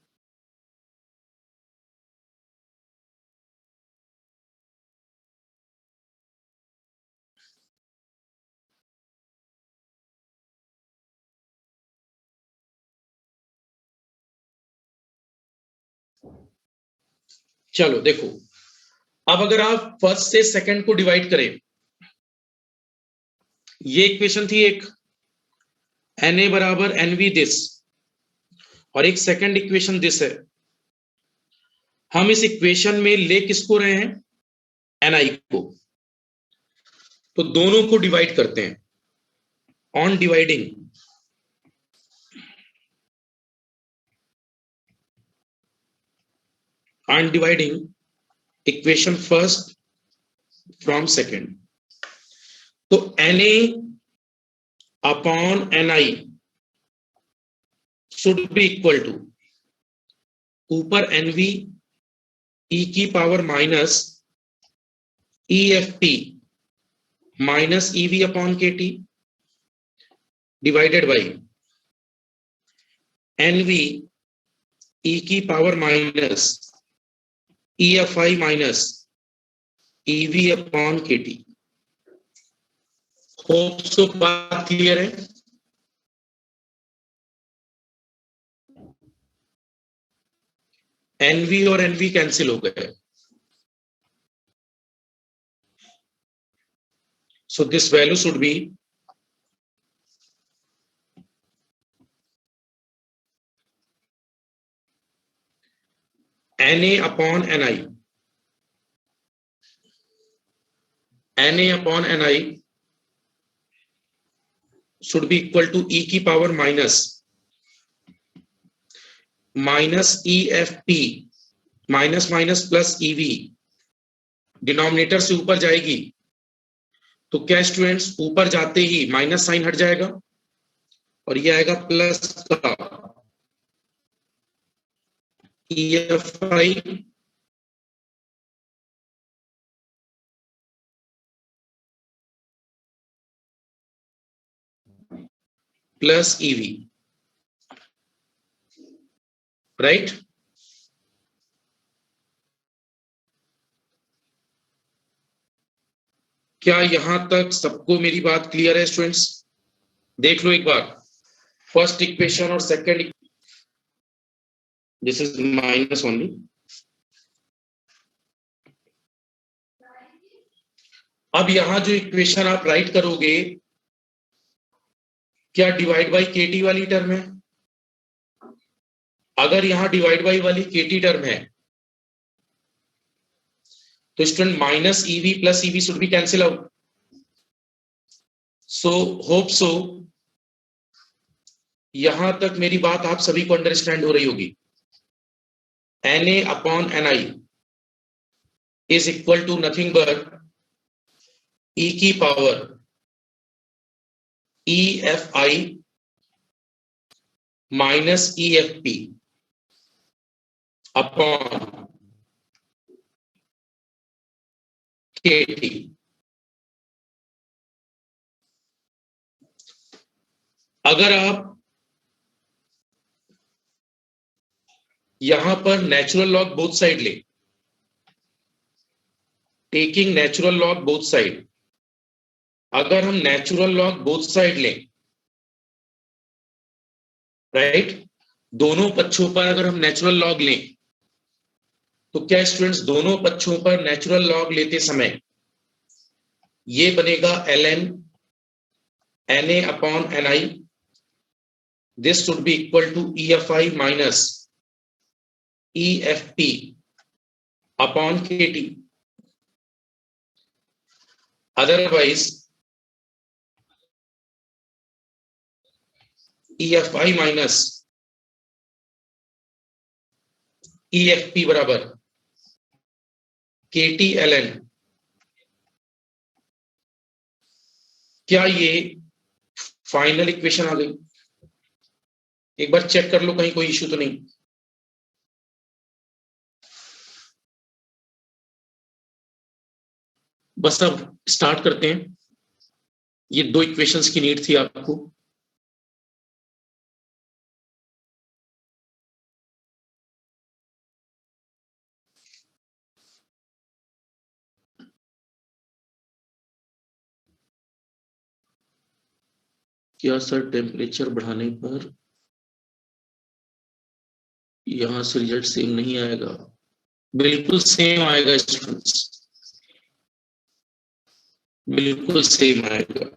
चलो देखो, अब अगर आप फर्स्ट से सेकंड को डिवाइड करें, ये इक्वेशन थी एक, Na बराबर NV दिस, और एक सेकंड इक्वेशन दिस है। हम इस इक्वेशन में ले किसको रहे हैं? Ni को। तो दोनों को डिवाइड करते हैं। On dividing, on dividing equation first from second, तो Na upon Ni should be equal to ऊपर NV e की power minus EFP minus EV upon KT divided by NV e की power minus EFI minus EV upon KT। Hope so बात क्लियर है? NV और NV कैंसिल हो गए, so this value should be Na upon Ni. Na upon Ni should be equal to e की power minus EFP minus minus plus EV, denominator से ऊपर जाएगी तो क्या स्टूडेंट्स, ऊपर जाते ही माइनस साइन हट जाएगा और ये आएगा प्लस का EFI प्लस EV, राइट? क्या यहां तक सबको मेरी बात क्लियर है स्टूडेंट्स? देख लो एक बार, फर्स्ट इक्वेशन और second, this is minus only. अब यहां जो इक्वेशन आप राइट करोगे, क्या डिवाइड बाई KT वाली टर्म है? अगर यहां डिवाइड बाई वाली KT टर्म है तो student minus EV plus EV should be cancel out. So hope so यहां तक मेरी बात आप सभी को अंडरस्टैंड हो रही होगी। Na upon Ni is equal to nothing but e की power EFI minus EFP upon KT। अगर आप यहां पर नेचुरल लॉग बोथ साइड ले, taking natural log both side, अगर हम नेचुरल लॉग बोथ साइड लें, राइट, दोनों पक्षों पर अगर हम नेचुरल लॉग लें तो क्या स्टूडेंट्स, दोनों पक्षों पर नेचुरल लॉग लेते समय ये बनेगा ln Na upon Ni, this should be equal to EFI minus EFP upon KT। Otherwise EFI minus EFP बराबर KTLN, क्या ये फाइनल इक्वेशन आ गई? एक बार चेक कर लो कहीं कोई इश्यू तो नहीं। बस अब स्टार्ट करते हैं। ये दो इक्वेशंस की नीड थी आपको। क्या सर टेम्परेचर बढ़ाने पर यहां से रिजल्ट सेम नहीं आएगा? बिल्कुल सेम आएगा स्टूडेंट्स, बिल्कुल सेम आएगा।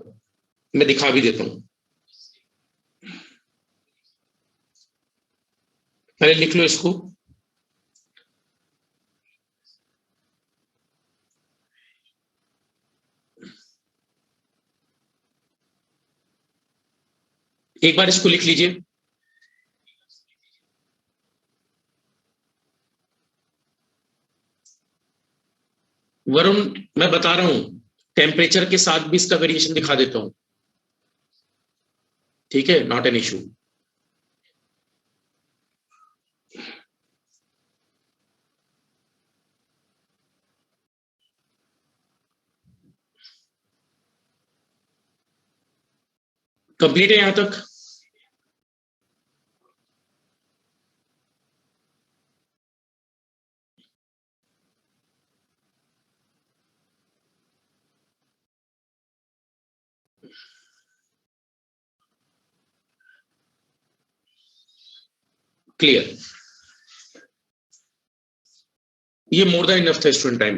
मैं दिखा भी देता हूं, पहले लिख लो इसको। एक बार इसको लिख लीजिए। वरुण, मैं बता रहा हूं, टेम्परेचर के साथ भी इसका वेरिएशन दिखा देता हूं, ठीक है, नॉट एन इशू। कंप्लीट है यहां तक? क्लियर? ये मोर देन इनफ था स्टूडेंट टाइम।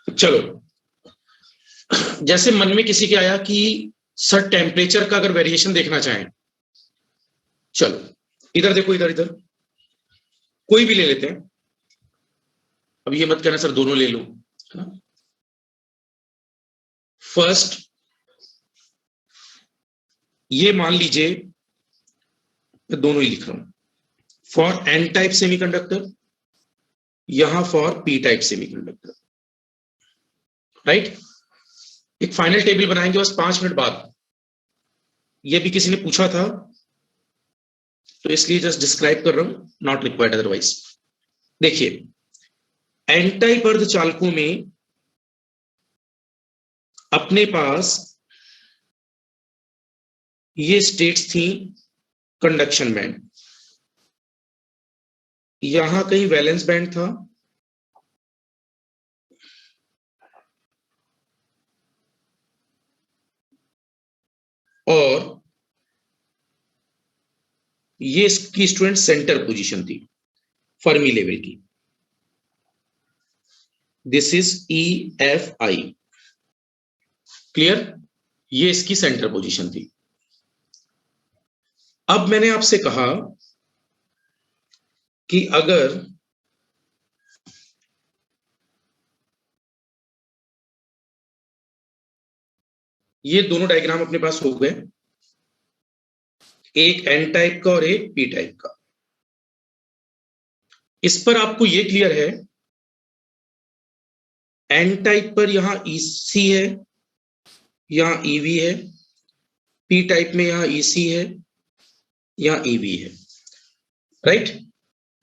चलो, जैसे मन में किसी के आया कि सर टेम्परेचर का अगर वेरिएशन देखना चाहें, चलो इधर देखो, इधर इधर कोई भी ले लेते हैं। अब ये मत कहना सर दोनों ले लो, है ना। फर्स्ट ये मान लीजिए, मैं दोनों ही लिख रहा हूं, फॉर एन टाइप सेमीकंडक्टर, यहां for P type semiconductor, right. एक फाइनल टेबल बनाएंगे बस 5 मिनट बाद। ये भी किसी ने पूछा था तो इसलिए जस्ट डिस्क्राइब कर रहा हूं, नॉट रिक्वायर्ड अदरवाइज। देखिए, एन टाइप अर्धचालकों में अपने पास ये स्टेट्स थी, कंडक्शन बैंड, यहां कहीं वैलेंस बैंड था, और ये इसकी स्टूडेंट सेंटर पोजीशन थी फर्मी लेवल की। This is EFI, clear? ये इसकी सेंटर पोजीशन थी। अब मैंने आपसे कहा कि अगर ये दोनों डायग्राम अपने पास हो गए, एक एन टाइप का और एक पी टाइप का, इस पर आपको ये क्लियर है, एन टाइप पर यहां EC है, यहां EV है, पी टाइप में यहां EC है, यहां EV है, राइट।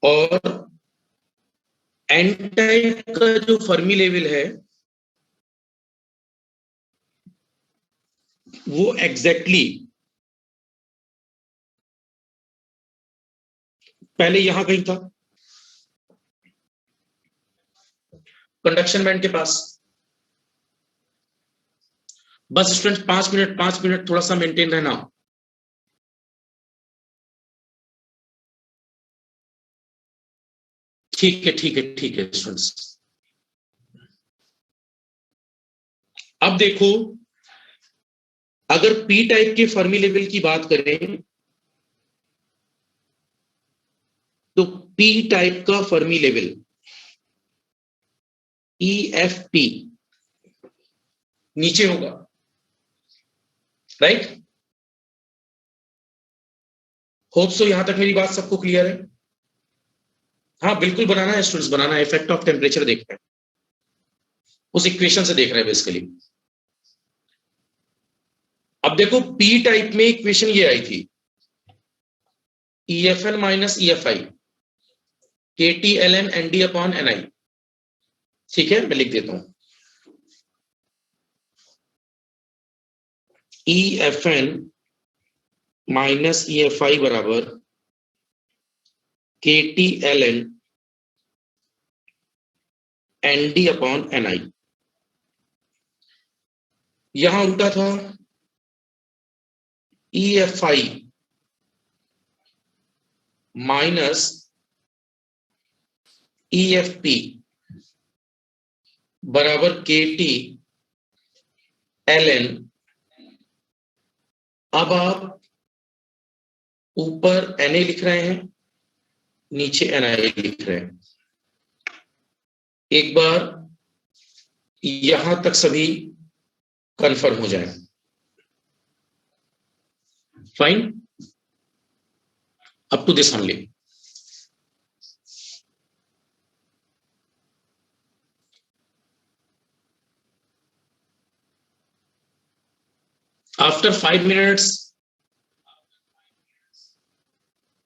और एन टाइप का जो फर्मी लेवल है वो एग्जैक्टली पहले यहां कहीं था, कंडक्शन बैंड के पास। बस स्टूडेंट 5 मिनट थोड़ा सा मेंटेन रहना। ठीक है, ठीक है, ठीक है स्टूडेंट्स। अब देखो, अगर पी टाइप के फर्मी लेवल की बात करें तो पी टाइप का फर्मी लेवल EFP नीचे होगा, राइट। होप सो यहां तक मेरी बात सबको क्लियर है। हाँ बिल्कुल बनाना है स्टूडेंट्स, बनाना है, इफेक्ट ऑफ टेम्परेचर देखना है, उस इक्वेशन से देख रहे हैं बेसिकली। अब देखो पी टाइप में इक्वेशन ये आई थी, EFN minus EFI KTLN ND upon NI। ठीक है, मैं लिख देता हूं, EFN माइनस EFI बराबर KTLN ND अपॉन NI। यहां उल्टा था, EFI माइनस EFP बराबर KTLN। अब आप ऊपर Na लिख रहे हैं, नीचे NI लिख रहे हैं। एक बार यहां तक सभी कंफर्म हो जाए, fine, up to this only. After 5 minutes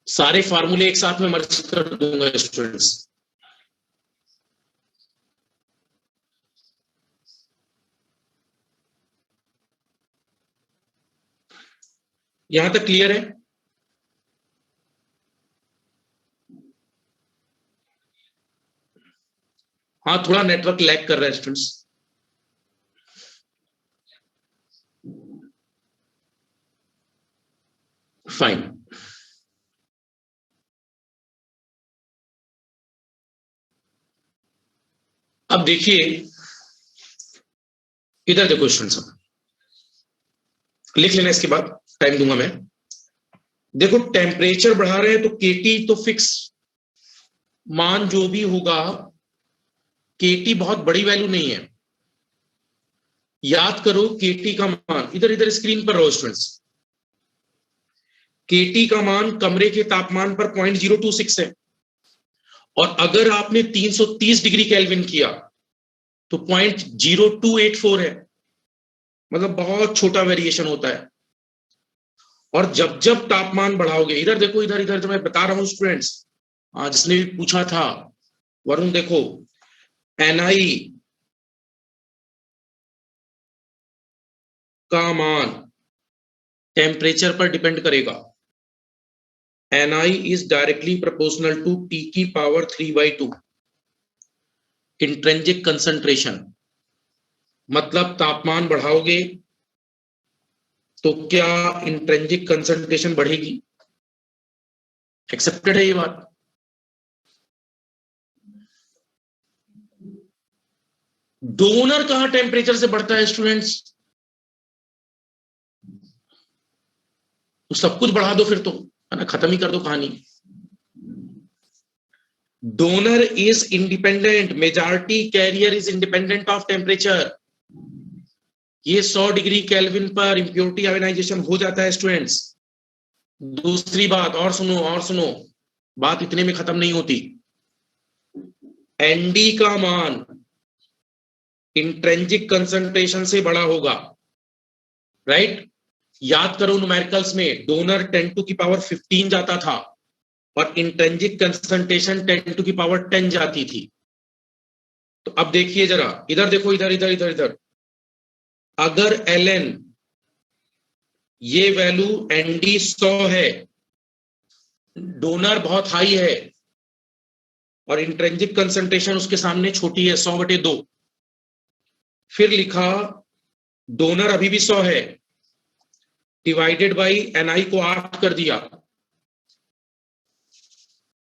सारे फार्मूले एक साथ में मर्ज कर दूंगा स्टूडेंट्स। यहां तक क्लियर है? हाँ, थोड़ा नेटवर्क लैग कर रहा है स्टूडेंट्स। फाइन, अब देखिए इधर देखो स्टूडेंट्स, लिख लेना, इसके बाद टाइम दूंगा मैं। देखो टेम्परेचर बढ़ा रहे हैं तो केटी तो फिक्स मान जो भी होगा, केटी बहुत बड़ी वैल्यू नहीं है, याद करो केटी का मान, इधर इधर स्क्रीन पर रहो स्टूडेंट्स, केटी का मान कमरे के तापमान पर 0.026 है, और अगर आपने 330 डिग्री केल्विन किया तो 0.0284 है, मतलब बहुत छोटा वेरिएशन होता है। और जब जब तापमान बढ़ाओगे, इधर देखो, इधर इधर जो मैं बता रहा हूं स्टूडेंट्स, जिसने भी पूछा था वरुण, देखो NI का मान टेम्परेचर पर डिपेंड करेगा। NI is directly proportional to T की पावर 3/2 इंट्रिंसिक कंसंट्रेशन। मतलब तापमान बढ़ाओगे तो क्या इंट्रिंसिक कंसंट्रेशन बढ़ेगी? एक्सेप्टेड है ये बात? डोनर कहां टेम्परेचर से बढ़ता है स्टूडेंट्स? तो सब कुछ बढ़ा दो फिर तो, है ना, खत्म ही कर दो कहानी। Donor is independent, majority carrier is independent of temperature. ये 100 डिग्री केल्विन पर इंप्योरिटी आयोनाइजेशन हो जाता है स्टूडेंट्स। दूसरी बात, और सुनो और सुनो, बात इतने में खत्म नहीं होती। एनडी का मान इंट्रिंसिक कंसंट्रेशन से बड़ा होगा, राइट? याद करो न्यूमेरिकल्स में डोनर 10 टू की पावर 15 जाता था और इंट्रिंसिक कंसंट्रेशन 10 टू की पावर 10 जाती थी। तो अब देखिए जरा, इधर देखो, इधर इधर इधर इधर, अगर ln ये वैल्यू ND 100 है, डोनर बहुत हाई है और इंट्रिंसिक कंसंट्रेशन उसके सामने छोटी है, 100/2, फिर लिखा डोनर अभी भी 100 है, डिवाइडेड बाई NI को 8 कर दिया,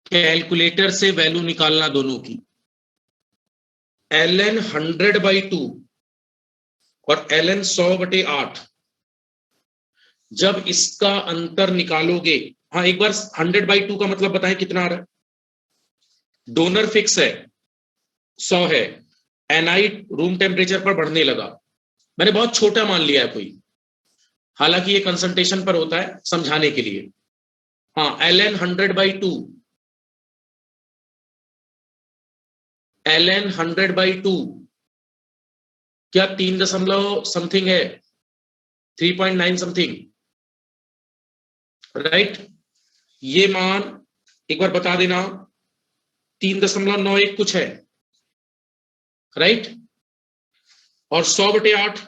कैलकुलेटर से वैल्यू निकालना दोनों की, ln 100/2 और ln 100/8। जब इसका अंतर निकालोगे, हाँ एक बार 100/2 का मतलब बताएं कितना आ रहा है? डोनर फिक्स है, 100 है, NI रूम टेम्परेचर पर बढ़ने लगा, मैंने बहुत छोटा मान लिया है कोई, हालांकि ये कंसंट्रेशन पर होता है, समझाने के लिए। हाँ, ln 100/2 ln 100/2 क्या 3 दशमलव समथिंग है, 3.9 समथिंग, राइट। ये मान एक बार बता देना, 3.91 कुछ है, राइट। और 100/8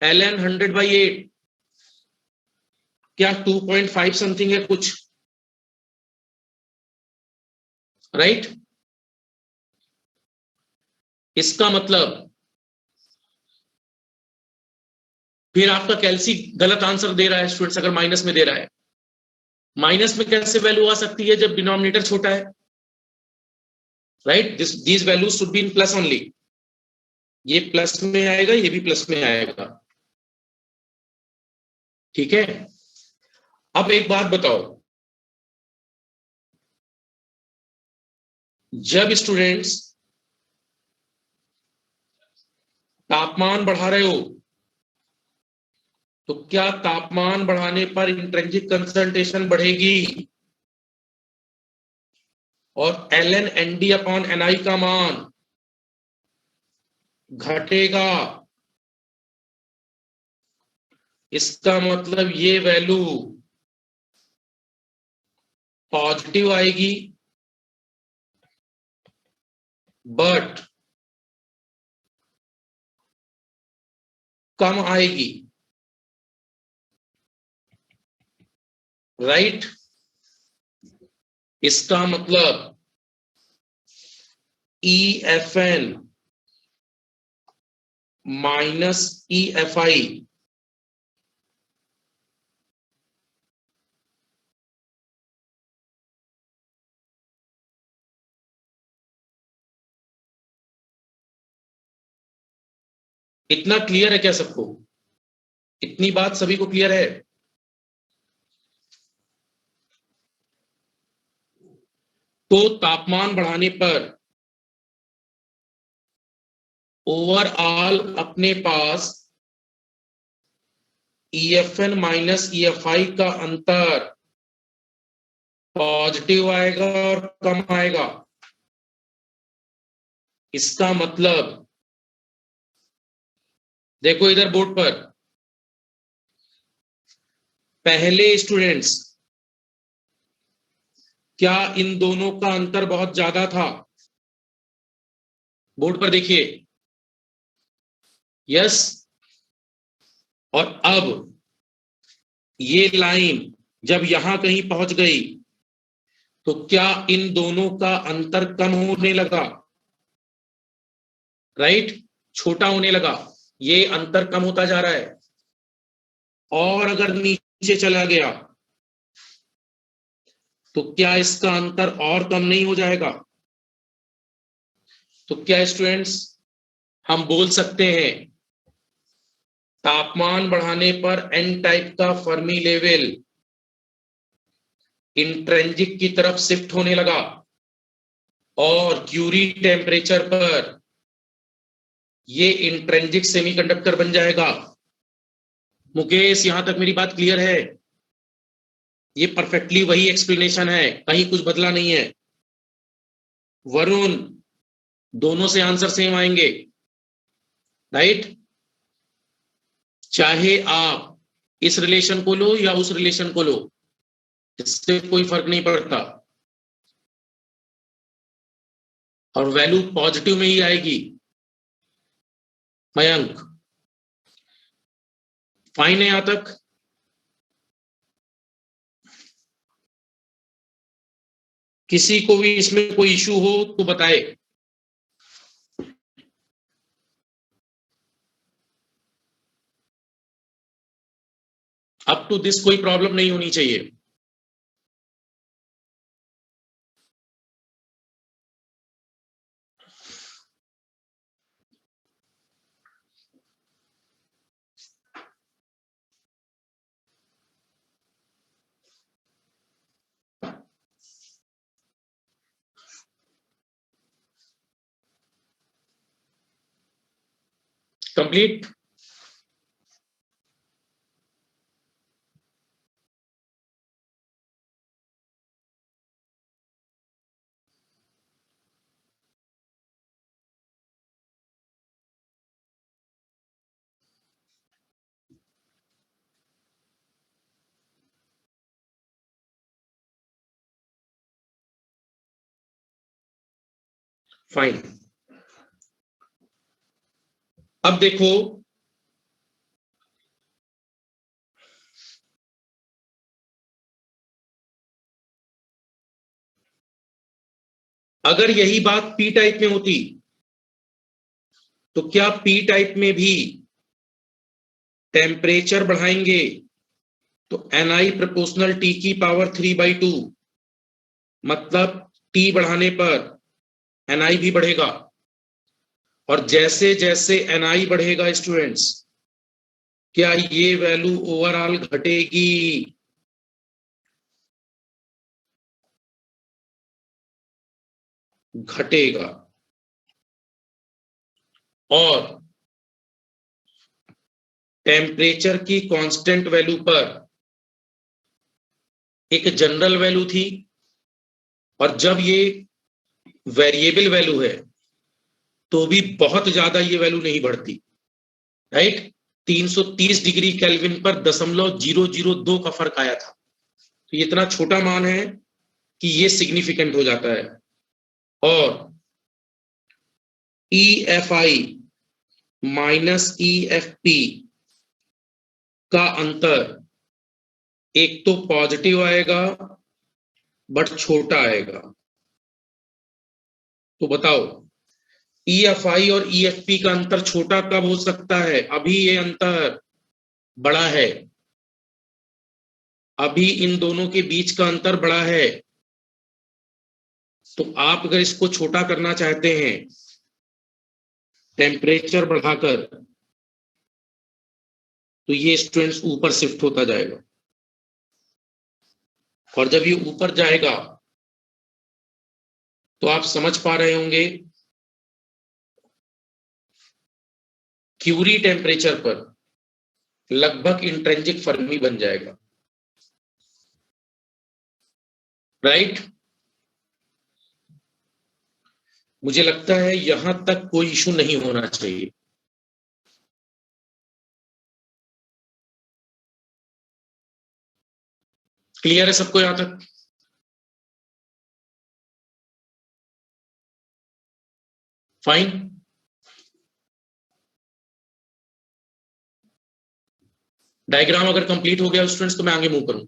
ln 100/8 क्या 2.5 समथिंग है कुछ, राइट। इसका मतलब फिर आपका कैलसी गलत आंसर दे रहा है स्टूडेंट्स, अगर माइनस में दे रहा है। माइनस में कैसे वैल्यू आ सकती है जब डिनोमिनेटर छोटा है, right. These values should be in plus only. ये प्लस में आएगा, ये भी प्लस में आएगा, ठीक है। अब एक बात बताओ, जब स्टूडेंट्स तापमान बढ़ा रहे हो तो क्या तापमान बढ़ाने पर इंट्रिंसिक कंसंट्रेशन बढ़ेगी और ln ND/Ni का मान घटेगा। इसका मतलब ये वैल्यू पॉजिटिव आएगी, बट कम आएगी, राइट। इसका मतलब EFN माइनस EFI इतना क्लियर है क्या सबको? इतनी बात सभी को क्लियर है? तो तापमान बढ़ाने पर ओवरऑल अपने पास EFN माइनस EFI का अंतर पॉजिटिव आएगा और कम आएगा। इसका मतलब देखो इधर बोर्ड पर, पहले स्टूडेंट्स क्या इन दोनों का अंतर बहुत ज्यादा था? बोर्ड पर देखिए, यस। और अब ये लाइन जब यहां कहीं पहुंच गई तो क्या इन दोनों का अंतर कम होने लगा, राइट, छोटा होने लगा। ये अंतर कम होता जा रहा है, और अगर नीचे चला गया तो क्या इसका अंतर और कम नहीं हो जाएगा? तो क्या स्टूडेंट्स हम बोल सकते हैं तापमान बढ़ाने पर एन टाइप का फर्मी लेवल इंट्रिंसिक की तरफ शिफ्ट होने लगा और क्यूरी टेम्परेचर पर ये इंट्रिंसिक सेमीकंडक्टर बन जाएगा। मुकेश यहां तक मेरी बात क्लियर है? ये परफेक्टली वही एक्सप्लेनेशन है, कहीं कुछ बदला नहीं है। वरुण, दोनों से आंसर सेम आएंगे, राइट। चाहे आप इस रिलेशन को लो या उस रिलेशन को लो, इससे कोई फर्क नहीं पड़ता, और वैल्यू पॉजिटिव में ही आएगी। मयंक, फाइन है यहां तक? किसी को भी इसमें कोई इशू हो तो बताए। अप टू दिस कोई प्रॉब्लम नहीं होनी चाहिए। कंप्लीट। फाइन। अब देखो, अगर यही बात पी टाइप में होती तो क्या पी टाइप में भी टेम्परेचर बढ़ाएंगे तो Ni प्रोपोर्शनल T की पावर 3/2, मतलब T बढ़ाने पर Ni भी बढ़ेगा, और जैसे जैसे Ni बढ़ेगा स्टूडेंट्स, क्या ये वैल्यू ओवरऑल घटेगी? घटेगा। और टेम्परेचर की कांस्टेंट वैल्यू पर एक जनरल वैल्यू थी, और जब ये वेरिएबल वैल्यू है तो भी बहुत ज्यादा ये वैल्यू नहीं बढ़ती, राइट। 330 डिग्री केल्विन पर 0.002 का फर्क आया था, तो ये इतना छोटा मान है कि ये सिग्निफिकेंट हो जाता है। और EFI माइनस EFP का अंतर एक तो पॉजिटिव आएगा बट छोटा आएगा। तो बताओ, EFI और EFP का अंतर छोटा कब हो सकता है? अभी ये अंतर बड़ा है, अभी इन दोनों के बीच का अंतर बड़ा है। तो आप अगर इसको छोटा करना चाहते हैं टेम्परेचर बढ़ाकर, तो ये स्टूडेंट्स ऊपर शिफ्ट होता जाएगा, और जब ये ऊपर जाएगा तो आप समझ पा रहे होंगे क्यूरी टेम्परेचर पर लगभग इंट्रिंसिक फर्मी बन जाएगा, राइट। मुझे लगता है यहां तक कोई इशू नहीं होना चाहिए। क्लियर है सबको यहां तक? फाइन। डायग्राम अगर कंप्लीट हो गया स्टूडेंट्स तो मैं आगे मूव करूं।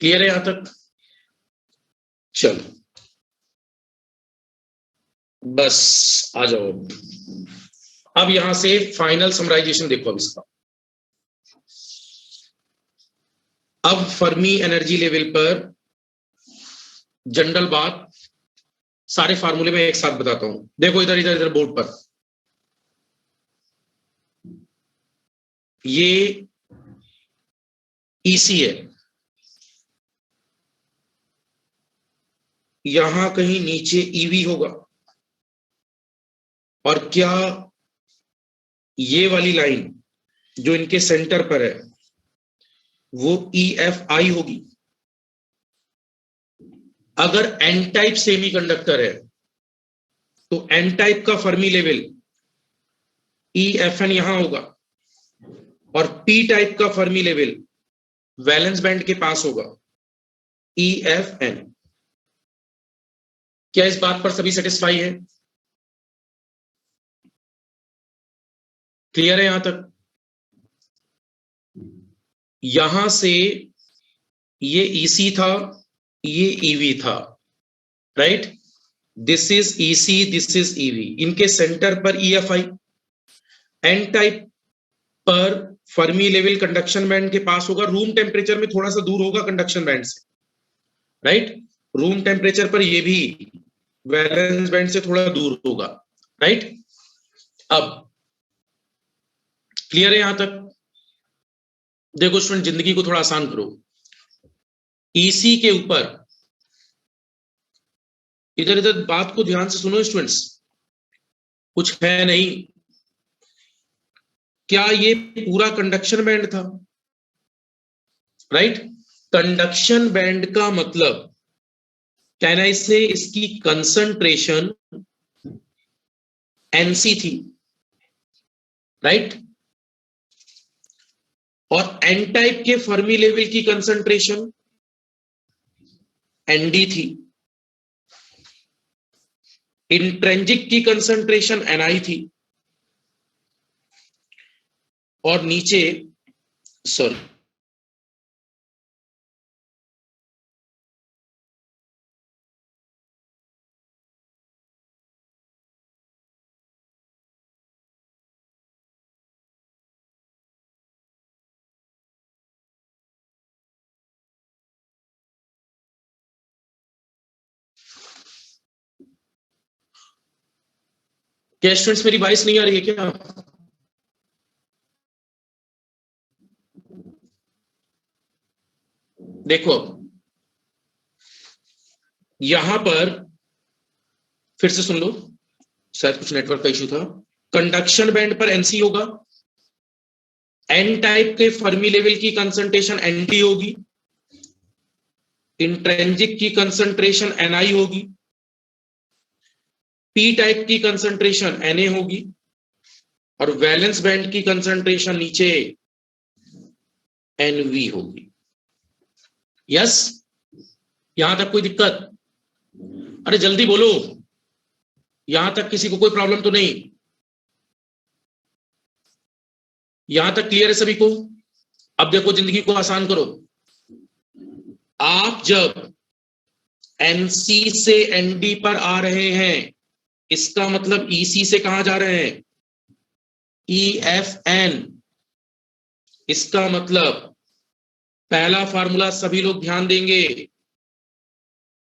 क्लियर है यहां तक? चलो बस आ जाओ। अब यहां से फाइनल समराइजेशन देखो अब इसका। अब फर्मी एनर्जी लेवल पर जनरल बात, सारे फार्मूले में एक साथ बताता हूं। देखो इधर इधर इधर बोर्ड पर, ये EC है, यहां कहीं नीचे EV होगा, और क्या ये वाली लाइन जो इनके सेंटर पर है वो EFI होगी? अगर N टाइप सेमीकंडक्टर है तो N टाइप का फर्मी लेवल EFN यहां होगा, और P टाइप का फर्मी लेवल वैलेंस बैंड के पास होगा EFN। क्या इस बात पर सभी सेटिस्फाई है? क्लियर है यहां तक? यहां से ये EC था, ये EV था, right. This is EC, this is EV, इनके सेंटर पर EFI। N टाइप पर फर्मी लेवल कंडक्शन बैंड के पास होगा, रूम टेम्परेचर में थोड़ा सा दूर होगा कंडक्शन बैंड से, राइट। रूम टेम्परेचर पर ये भी वैलेंस बैंड से थोड़ा दूर होगा, राइट। अब क्लियर है यहां तक? देखो स्टूडेंट, जिंदगी को थोड़ा आसान करो। ईसी के ऊपर, इधर इधर बात को ध्यान से सुनो स्टूडेंट्स, कुछ है नहीं, क्या ये पूरा कंडक्शन बैंड था? राइट, कंडक्शन बैंड का मतलब कहना इससे इसकी कंसंट्रेशन एनसी थी, राइट, और एन टाइप के फर्मी लेवल की कंसंट्रेशन एनडी थी, इंट्रिंसिक की कंसंट्रेशन एनआई थी, और नीचे सॉरी क्या स्टूडेंट्स मेरी वॉइस नहीं आ रही है क्या? देखो यहां पर फिर से सुन लो, शायद कुछ नेटवर्क का इश्यू था। कंडक्शन बैंड पर एनसी होगा, एन टाइप के फर्मी लेवल की कंसंट्रेशन एनटी होगी, इंट्रिंसिक की कंसंट्रेशन एनआई होगी, पी टाइप की कंसंट्रेशन एनए होगी, और वैलेंस बैंड की कंसंट्रेशन नीचे एनवी होगी। यस, यहां तक कोई दिक्कत? अरे जल्दी बोलो, यहां तक किसी को कोई प्रॉब्लम तो नहीं? यहां तक क्लियर है सभी को? अब देखो जिंदगी को आसान करो, आप जब एनसी से एनडी पर आ रहे हैं, इसका मतलब ईसी से कहां जा रहे हैं? ईएफएन। इसका मतलब पहला फार्मूला सभी लोग ध्यान देंगे,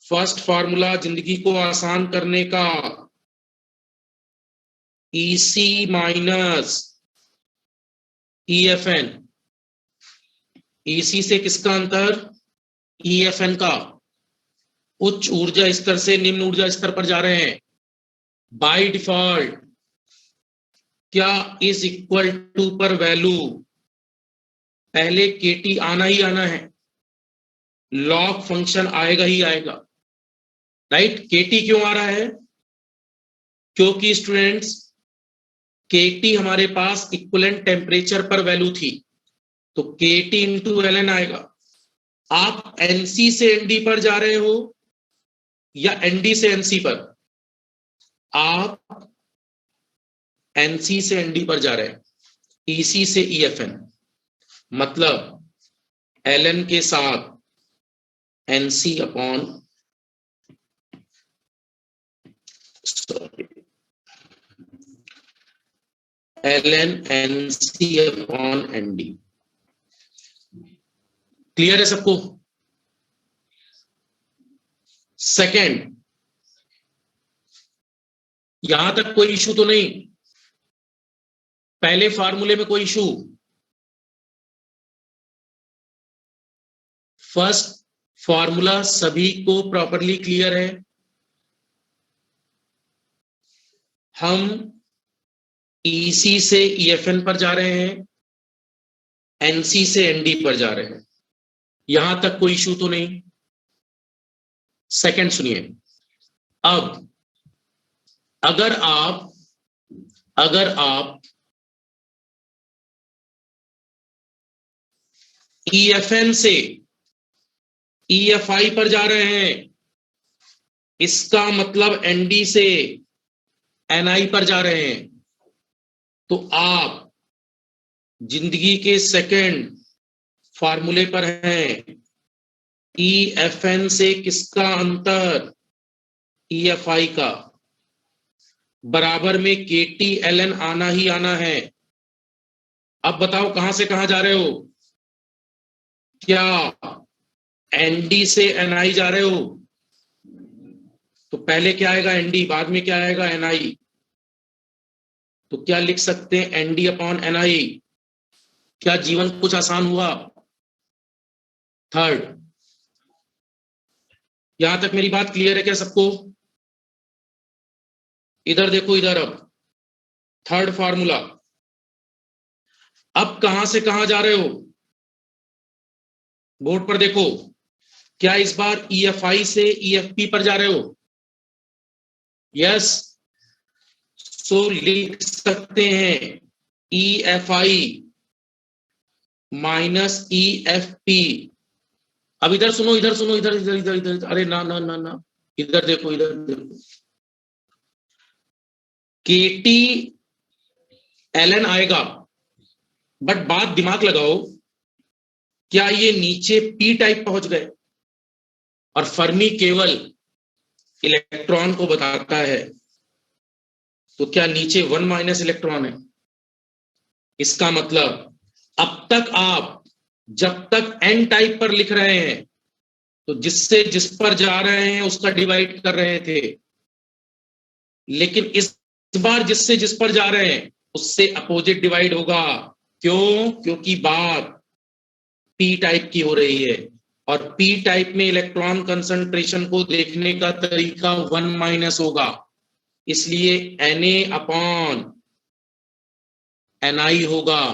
फर्स्ट फार्मूला जिंदगी को आसान करने का, ईसी माइनस ईएफएन। ईसी से किसका अंतर? ईएफएन का। उच्च ऊर्जा स्तर से निम्न ऊर्जा स्तर पर जा रहे हैं, बाय डिफॉल्ट क्या इज इक्वल टू पर वैल्यू पहले केटी आना ही आना है, लॉग फंक्शन आएगा ही आएगा, राइट। केटी क्यों आ रहा है? क्योंकि स्टूडेंट्स केटी हमारे पास इक्विवेलेंट टेम्परेचर पर वैल्यू थी, तो केटी इंटू एलएन आएगा। आप एनसी से एनडी पर जा रहे हो या एनडी से एनसी पर? आप एनसी से एनडी पर जा रहे हैं, ईसी से ईएफएन, मतलब एलएन के साथ NC upon LN NC upon ND. Clear है सबको? सेकेंड, यहां तक कोई इशू तो नहीं? पहले फार्मूले में कोई इशू? फर्स्ट फार्मूला सभी को प्रॉपरली क्लियर है? हम ईसी से ईएफएन पर जा रहे हैं, एनसी से एनडी पर जा रहे हैं, यहां तक कोई इशू तो नहीं? सेकंड सुनिए, अब अगर आप ईएफएन से ईएफआई पर जा रहे हैं, इसका मतलब एनडी से एनआई पर जा रहे हैं, तो आप जिंदगी के सेकंड फार्मूले पर हैं, ईएफएन से किसका अंतर? ईएफआई का, बराबर में केटी एलएन आना ही आना है। अब बताओ कहां से कहां जा रहे हो? क्या एनडी से एनआई जा रहे हो? तो पहले क्या आएगा? एनडी, बाद में क्या आएगा? एनआई। तो क्या लिख सकते हैं? ND upon NI. क्या जीवन कुछ आसान हुआ? थर्ड, यहां तक मेरी बात क्लियर है क्या सबको? इधर देखो, इधर अब थर्ड फार्मूला। अब कहां से कहां जा रहे हो? बोर्ड पर देखो, क्या इस बार EFI से EFP पर जा रहे हो? यस। सो लिख सकते हैं EFI माइनस EFP। अब इधर सुनो, इधर सुनो, इधर इधर इधर इधर, अरे ना ना ना ना, इधर देखो, इधर देखो। KT ln आएगा, बट बात दिमाग लगाओ, क्या ये नीचे P टाइप पहुंच गए? और फर्मी केवल इलेक्ट्रॉन को बताता है, तो क्या नीचे 1 माइनस इलेक्ट्रॉन है? इसका मतलब अब तक आप जब तक N टाइप पर लिख रहे हैं तो जिससे जिस पर जा रहे हैं उसका डिवाइड कर रहे थे, लेकिन इस बार जिससे जिस पर जा रहे हैं उससे अपोजिट डिवाइड होगा। क्यों? क्योंकि बात P टाइप की हो रही है, और P टाइप में इलेक्ट्रॉन कंसंट्रेशन को देखने का तरीका 1 माइनस होगा, इसलिए Na अपॉन Ni होगा।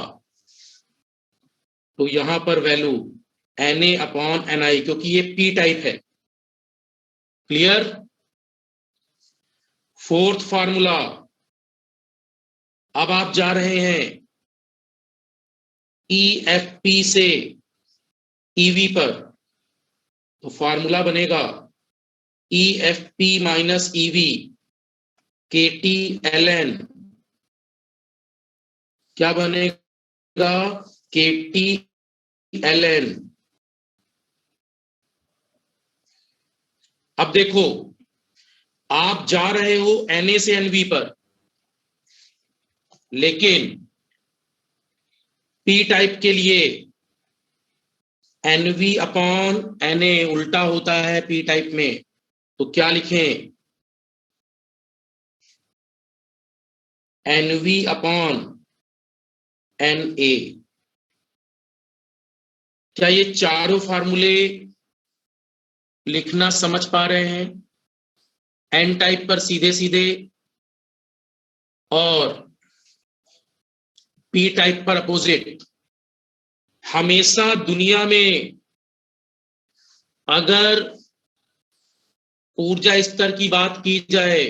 तो यहां पर वैल्यू Na अपॉन Ni, क्योंकि ये P टाइप है। क्लियर? फोर्थ फार्मूला, अब आप जा रहे हैं EFP से EV पर, तो फार्मूला बनेगा EFP minus EV KT ln, क्या बनेगा? KT ln। अब देखो, आप जा रहे हो Na से NV पर, लेकिन P टाइप के लिए NV अपॉन Na उल्टा होता है P टाइप में, तो क्या लिखें? NV upon Na। क्या ये चारों फार्मूले लिखना समझ पा रहे हैं? N टाइप पर सीधे सीधे और P टाइप पर अपोजिट। हमेशा दुनिया में अगर ऊर्जा स्तर की बात की जाए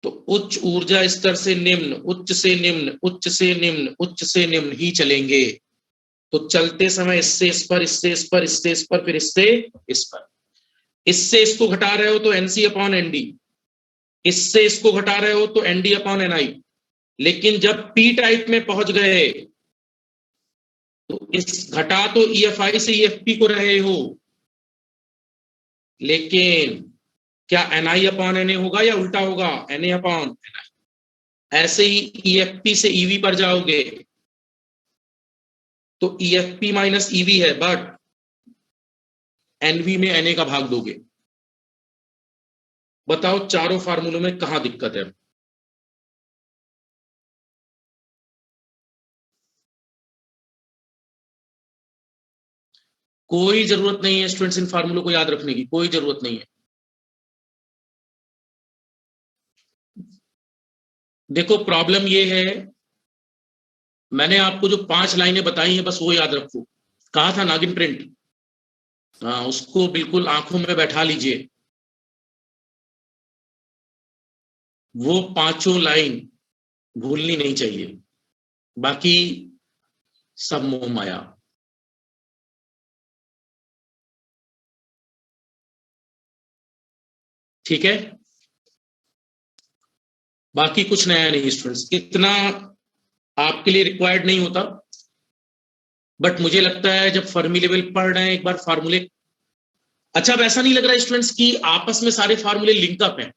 तो उच्च ऊर्जा स्तर से निम्न, उच्च से निम्न, उच्च से निम्न, उच्च से निम्न ही चलेंगे। तो चलते समय इससे इस पर, इससे इस पर, इससे इस पर, फिर इससे इस पर। इससे इसको घटा रहे हो तो NC अपॉन ND, इससे इसको घटा रहे हो तो ND अपॉन NI। लेकिन जब P टाइप में पहुंच गए तो इस घटा तो EFI से EFP को रहे हो, लेकिन क्या Ni अपॉन Na होगा या उल्टा होगा? Na upon Ni। ऐसे ही EFP से EV पर जाओगे तो EFP माइनस EV है, बट NV में Na का भाग दोगे। बताओ चारों फार्मूलों में कहां दिक्कत है? कोई जरूरत नहीं है स्टूडेंट्स इन फार्मूलों को याद रखने की, कोई जरूरत नहीं है। देखो प्रॉब्लम ये है, मैंने आपको जो 5 लाइनें बताई हैं बस वो याद रखो। कहा था नागिन प्रिंट, हाँ उसको बिल्कुल आंखों में बैठा लीजिए। वो 5 लाइन भूलनी नहीं चाहिए, बाकी सब मोह माया। ठीक है, बाकी कुछ नया नहीं स्टूडेंट्स, इतना आपके लिए रिक्वायर्ड नहीं होता, बट मुझे लगता है जब फर्मी लेवल पढ़ रहे हैं एक बार फार्मूले। अच्छा, अब ऐसा नहीं लग रहा है स्टूडेंट्स कि आपस में सारे फार्मूले लिंकअप हैं?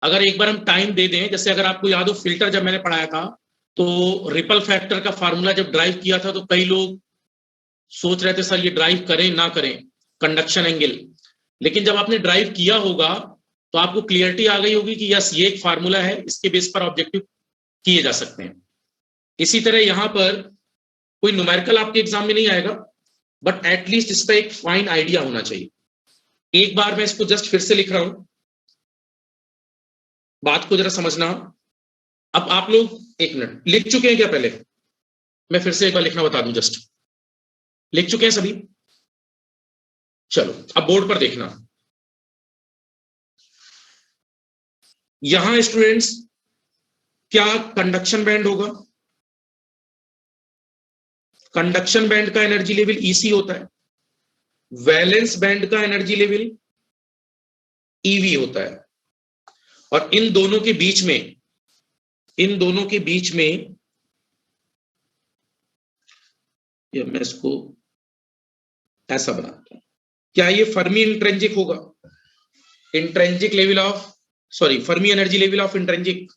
अगर एक बार हम टाइम दे दें, जैसे अगर आपको याद हो फिल्टर जब मैंने पढ़ाया था तो रिपल फैक्टर का फार्मूला जब ड्राइव किया था तो कई लोग सोच रहे थे सर ये ड्राइव करें ना करें कंडक्शन एंगल, लेकिन जब आपने ड्राइव किया होगा तो आपको क्लियरिटी आ गई होगी कि यस ये एक फार्मूला है, इसके बेस पर ऑब्जेक्टिव किए जा सकते हैं। इसी तरह यहां पर कोई न्यूमेरिकल आपके एग्जाम में नहीं आएगा, बट एटलीस्ट इसका एक फाइन आइडिया होना चाहिए। एक बार मैं इसको जस्ट फिर से लिख रहा हूं, बात को जरा समझना। अब आप लोग एक मिनट, लिख चुके हैं क्या? पहले मैं फिर से एक बार लिखना बता दूं, जस्ट लिख चुके हैं सभी? चलो अब बोर्ड पर देखना। यहां स्टूडेंट्स क्या कंडक्शन बैंड होगा? कंडक्शन बैंड का एनर्जी लेवल ईसी होता है, वैलेंस बैंड का एनर्जी लेवल ईवी होता है। और इन दोनों के बीच में, इन दोनों के बीच में, या मैं इसको ऐसा बनाता हूं, क्या ये फर्मी इंट्रिंसिक होगा? Intrinsic level of, sorry, Fermi energy level of intrinsic.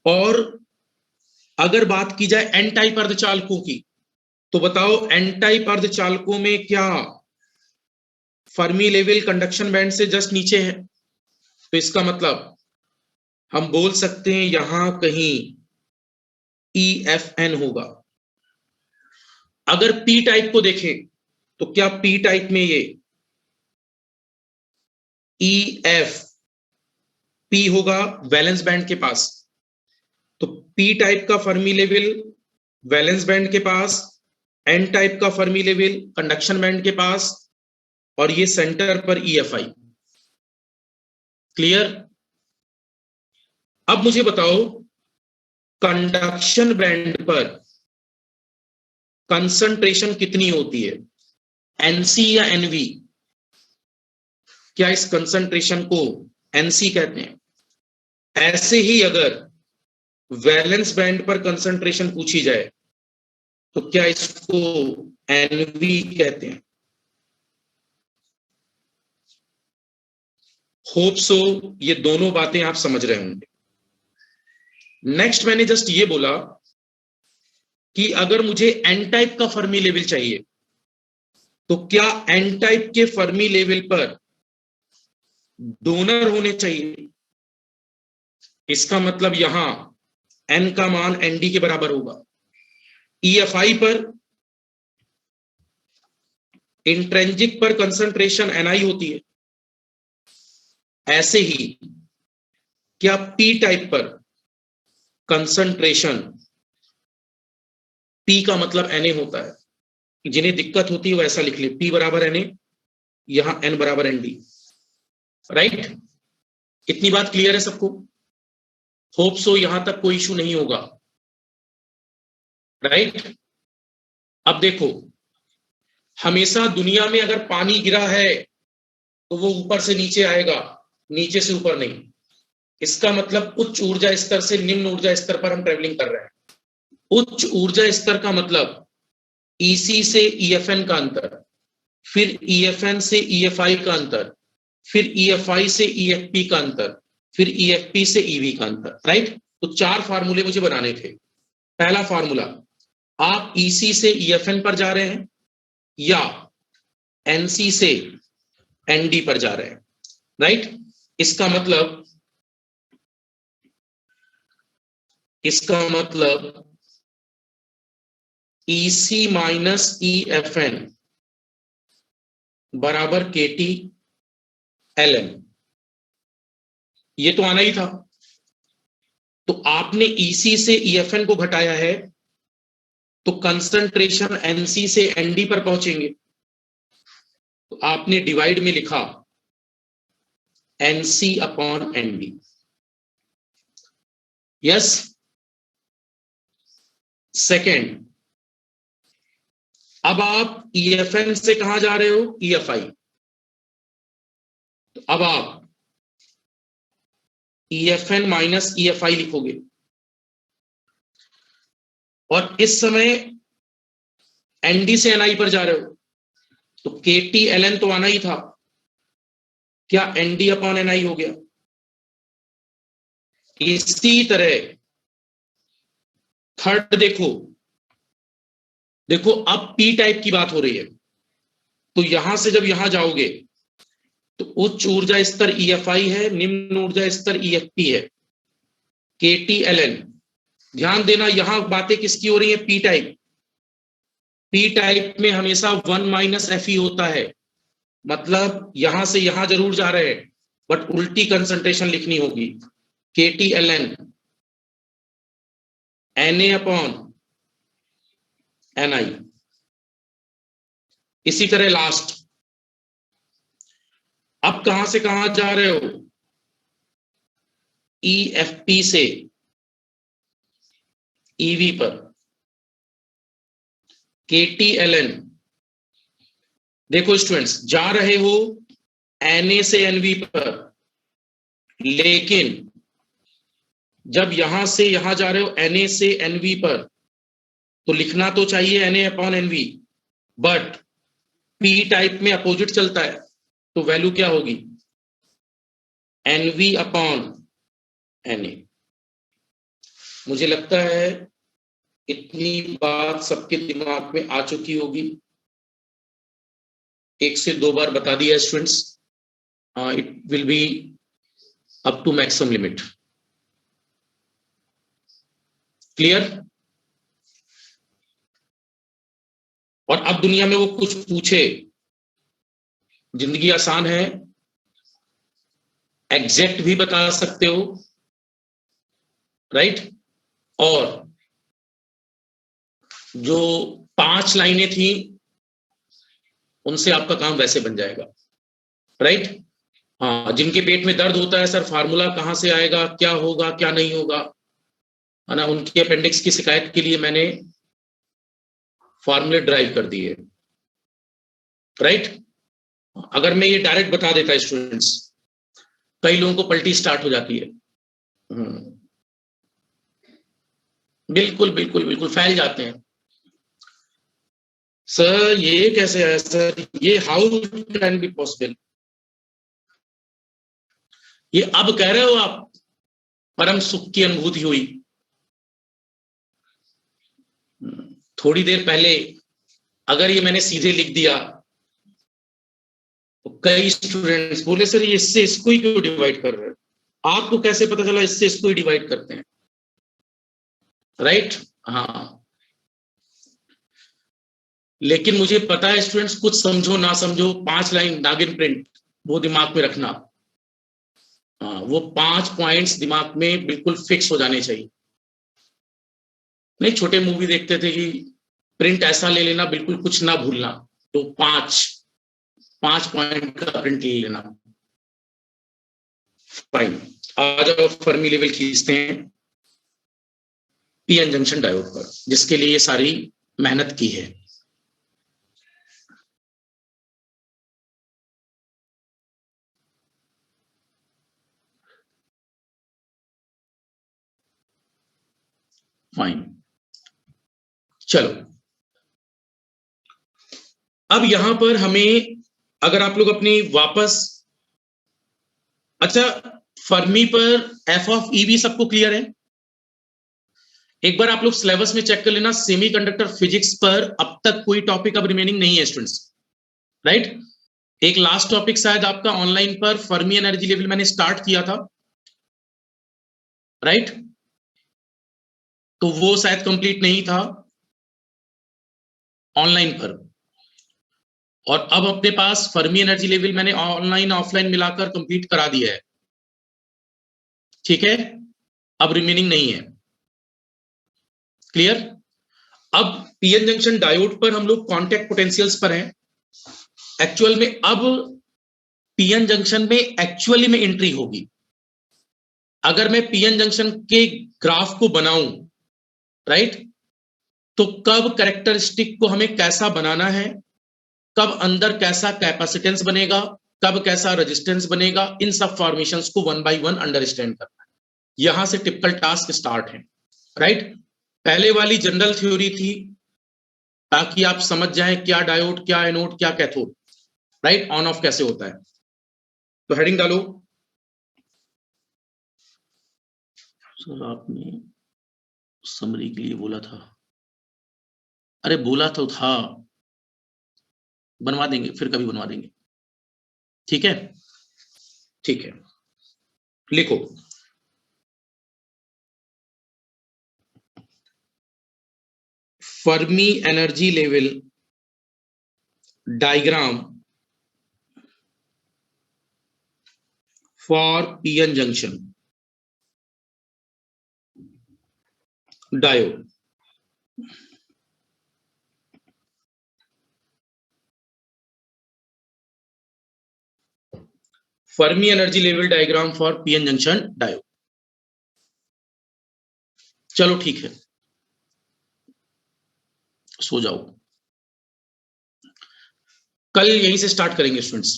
और अगर बात की जाए एन टाइप अर्धचालकों की, तो बताओ एन टाइप अर्धचालकों में क्या फर्मी लेवल कंडक्शन बैंड से जस्ट नीचे है? तो इसका मतलब हम बोल सकते हैं यहां कहीं EFN होगा। अगर पी टाइप को देखें तो क्या पी टाइप में ये EFP होगा वैलेंस बैंड के पास? तो पी टाइप का फर्मी लेवल वैलेंस बैंड के पास, एन टाइप का फर्मी लेवल कंडक्शन बैंड के पास, और ये सेंटर पर EFI। क्लियर? अब मुझे बताओ कंडक्शन बैंड पर कंसंट्रेशन कितनी होती है, NC या NV? क्या इस कंसंट्रेशन को NC कहते हैं? ऐसे ही अगर वैलेंस बैंड पर कंसंट्रेशन पूछी जाए तो क्या इसको NV कहते हैं? होप सो ये दोनों बातें आप समझ रहे होंगे। नेक्स्ट मैंने जस्ट ये बोला कि अगर मुझे एन टाइप का फर्मी लेवल चाहिए तो क्या एन टाइप के फर्मी लेवल पर डोनर होने चाहिए? इसका मतलब यहां एन का मान एनडी के बराबर होगा। EFI पर, इंट्रिंसिक पर कंसंट्रेशन NI होती है। ऐसे ही क्या पी टाइप पर कंसंट्रेशन, P का मतलब Na होता है। जिन्हें दिक्कत होती है वो ऐसा लिख ले, P बराबर Na, यहां N बराबर ND। राइट? इतनी बात क्लियर है सबको? होप सो यहां तक कोई इशू नहीं होगा। राइट? अब देखो, हमेशा दुनिया में अगर पानी गिरा है तो वो ऊपर से नीचे आएगा, नीचे से ऊपर नहीं। इसका मतलब उच्च ऊर्जा स्तर से निम्न ऊर्जा स्तर पर हम ट्रेवलिंग कर रहे हैं। उच्च ऊर्जा स्तर का मतलब EC से EFN का अंतर, फिर EFN से EFI का अंतर, फिर EFI से EFP का अंतर, फिर EFP से EV का अंतर। राइट? तो 4 फार्मूले मुझे बनाने थे। पहला फार्मूला, आप EC से EFN पर जा रहे हैं या NC से ND पर जा रहे हैं। राइट? इसका मतलब EC माइनस EFN बराबर KT LM, ये तो आना ही था। तो आपने EC से EFN को घटाया है तो कंसंट्रेशन NC से ND पर पहुंचेंगे। तो आपने डिवाइड में लिखा NC upon ND। Yes? Second, अब आप EFN से कहां जा रहे हो? EFI। तो अब आप EFN माइनस EFI लिखोगे और इस समय ND से NI पर जा रहे हो तो KT LN तो आना ही था। क्या ND अपॉन NI हो गया? इसी तरह थर्ड देखो अब P टाइप की बात हो रही है तो यहां से जब यहां जाओगे तो उच्च ऊर्जा स्तर EFI है, निम्न ऊर्जा स्तर EFP है। KT LN, ध्यान देना यहां बातें किसकी हो रही है? P type. P टाइप में हमेशा 1 माइनस FE होता है। मतलब यहां से यहां जरूर जा रहे हैं, बट उल्टी कंसंट्रेशन लिखनी होगी, KTln Na/Ni। इसी तरह लास्ट, अब कहां से कहां जा रहे हो, EFP से EV पर, KTln, देखो स्टूडेंट्स जा रहे हो Na से NV पर, लेकिन जब यहां से यहां जा रहे हो Na से NV पर, तो लिखना तो चाहिए Na/NV, बट P टाइप में अपोजिट चलता है, तो वैल्यू क्या होगी, NV/Na। मुझे लगता है इतनी बात सबके दिमाग में आ चुकी होगी, 1 से 2 बार बता दिया students, it will be up to maximum limit. Clear? और अब दुनिया में वो कुछ पूछे, जिंदगी आसान है, एग्जैक्ट भी बता सकते हो, राइट? और जो 5 लाइनें थी उनसे आपका काम वैसे बन जाएगा, राइट? हाँ, जिनके पेट में दर्द होता है सर फार्मूला कहां से आएगा, क्या होगा क्या नहीं होगा, है ना, उनकी अपेंडिक्स की शिकायत के लिए मैंने फार्मूले ड्राइव कर दिए, राइट? अगर मैं ये डायरेक्ट बता देता स्टूडेंट्स, कई लोगों को पलटी स्टार्ट हो जाती है, बिल्कुल बिल्कुल बिल्कुल फैल जाते हैं, सर ये कैसे है सर, ये हाउ कैन बी पॉसिबल, ये अब कह रहे हो आप, परम सुख की अनुभूति हुई, थोड़ी देर पहले अगर ये मैंने सीधे लिख दिया तो कई स्टूडेंट्स बोले सर ये इससे इसको ही क्यों डिवाइड कर रहे हैं, आपको कैसे पता चला इससे इसको ही डिवाइड करते हैं, राइट? हाँ, लेकिन मुझे पता है स्टूडेंट्स, कुछ समझो ना समझो, 5 लाइन नागिन प्रिंट वो दिमाग में रखना, हाँ, वो 5 पॉइंट्स दिमाग में बिल्कुल फिक्स हो जाने चाहिए। नहीं, छोटे मूवी देखते थे कि प्रिंट ऐसा ले लेना बिल्कुल कुछ ना भूलना, तो 5 पॉइंट का प्रिंट ले लेना। फाइन, आ जाओ फर्मी लेवल खींचते हैं पीएन जंक्शन डायोड पर, जिसके लिए ये सारी मेहनत की है। फाइन, चलो अब यहां पर हमें, अगर आप लोग अपनी वापस, अच्छा फर्मी पर एफ ऑफ ई भी सबको क्लियर है? एक बार आप लोग सिलेबस में चेक कर लेना, सेमीकंडक्टर फिजिक्स पर अब तक कोई टॉपिक अब रिमेनिंग नहीं है स्टूडेंट्स, राइट? एक लास्ट टॉपिक शायद आपका ऑनलाइन पर फर्मी एनर्जी लेवल मैंने स्टार्ट किया था, राइट? तो वो शायद कंप्लीट नहीं था ऑनलाइन पर, और अब अपने पास फर्मी एनर्जी लेवल मैंने ऑनलाइन ऑफलाइन मिलाकर कंप्लीट करा दिया है, ठीक है? अब रिमेनिंग नहीं है, क्लियर? अब पीएन जंक्शन डायोड पर हम लोग कांटेक्ट पोटेंशियल्स पर हैं एक्चुअल में। अब पीएन जंक्शन में एक्चुअली में एंट्री होगी, अगर मैं पीएन जंक्शन के ग्राफ को बनाऊं, राइट, तो कब कैरेक्टरिस्टिक को हमें कैसा बनाना है, कब अंदर कैसा कैपेसिटेंस बनेगा, कब कैसा रेजिस्टेंस बनेगा, इन सब फॉर्मेशंस को 1 बाय 1 अंडरस्टैंड करना है। यहां से टिपिकल टास्क स्टार्ट है, राइट? पहले वाली जनरल थ्योरी थी ताकि आप समझ जाएं क्या डायोड, क्या एनोड, क्या कैथोड, राइट, ऑन ऑफ कैसे होता है। तो हेडिंग डालो। सर आपने समरी के लिए बोला था, अरे बोला तो था, बनवा देंगे, फिर कभी बनवा देंगे, ठीक है? ठीक है, लिखो Fermi energy level diagram for PN junction diode. Fermi energy level diagram for PN junction diode. चलो ठीक है, सो जाओ। कल यहीं से स्टार्ट करेंगे स्टूडेंट्स।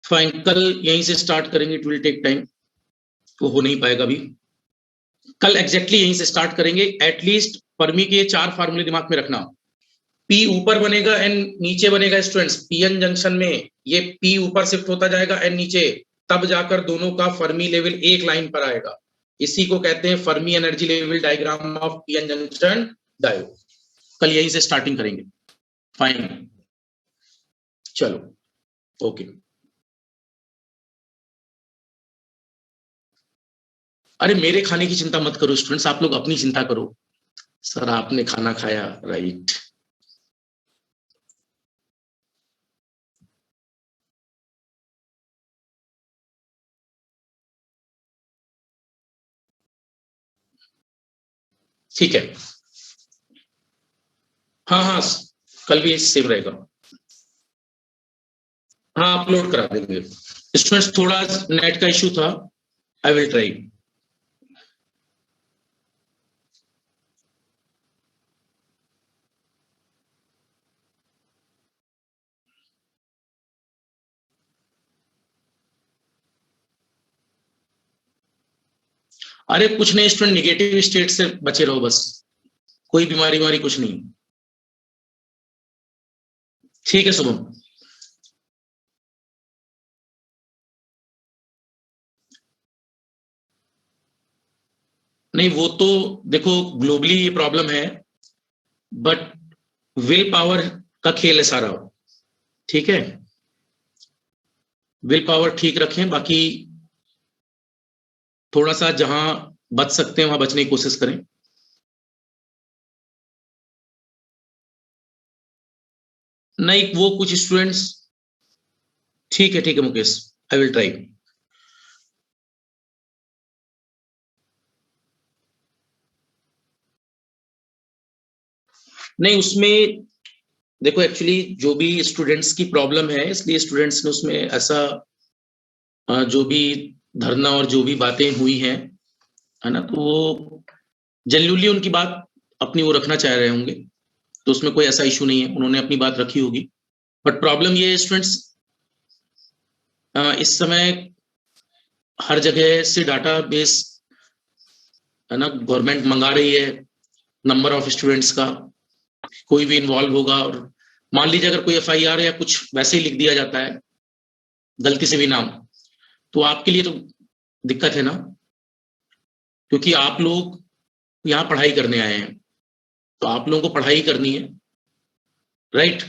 फाइन, कल यहीं से स्टार्ट करेंगे। इट विल टेक टाइम, वो हो नहीं पाएगा अभी। कल एग्जैक्टली यहीं से स्टार्ट करेंगे। एटलीस्ट फर्मी के 4 फार्मूले दिमाग में रखना। पी ऊपर बनेगा एन नीचे बनेगा स्टूडेंट्स। पीएन जंक्शन में ये पी ऊपर शिफ्ट होता जाएगा, एन नीचे, तब जाकर दोनों का फर्मी लेवल एक लाइन पर आएगा। इसी को कहते हैं Fermi energy level diagram of PN junction diode. कल यहीं से स्टार्टिंग करेंगे। फाइन, चलो ओके। अरे मेरे खाने की चिंता मत करो स्टूडेंट्स, आप लोग अपनी चिंता करो। सर आपने खाना खाया, राइट। ठीक है, हाँ हाँ, कल भी सेव रहेगा। हाँ अपलोड करा देंगे स्टूडेंट्स। थोड़ा नेट का इश्यू था, आई विल ट्राई। अरे कुछ नहीं स्टूडेंट, निगेटिव स्टेट से बचे रहो बस, कोई बीमारी वारी कुछ नहीं। ठीक है शुभम। नहीं वो तो देखो ग्लोबली ये प्रॉब्लम है, बट विल पावर का खेल है सारा। ठीक है, विल पावर ठीक रखें, बाकी थोड़ा सा जहां बच सकते हैं वहां बचने की कोशिश करें। नहीं वो कुछ स्टूडेंट्स, ठीक है मुकेश, आई विल ट्राई। नहीं उसमें देखो एक्चुअली जो भी स्टूडेंट्स की प्रॉब्लम है, इसलिए स्टूडेंट्स ने उसमें ऐसा जो भी धरना और जो भी बातें हुई हैं, है ना, तो वो जेन्युइनली उनकी बात अपनी वो रखना चाह रहे होंगे, तो उसमें कोई ऐसा इशू नहीं है, उन्होंने अपनी बात रखी होगी। बट प्रॉब्लम ये है स्टूडेंट्स, इस समय हर जगह से डाटा बेस, है ना, गवर्नमेंट मंगा रही है नंबर ऑफ स्टूडेंट्स का, कोई भी इन्वॉल्व होगा, और मान लीजिए अगर कोई एफआईआर या कुछ वैसे ही लिख दिया जाता है गलती से भी नाम, तो आपके लिए तो दिक्कत है ना, क्योंकि आप लोग यहाँ पढ़ाई करने आए हैं, तो आप लोगों को पढ़ाई करनी है, राइट।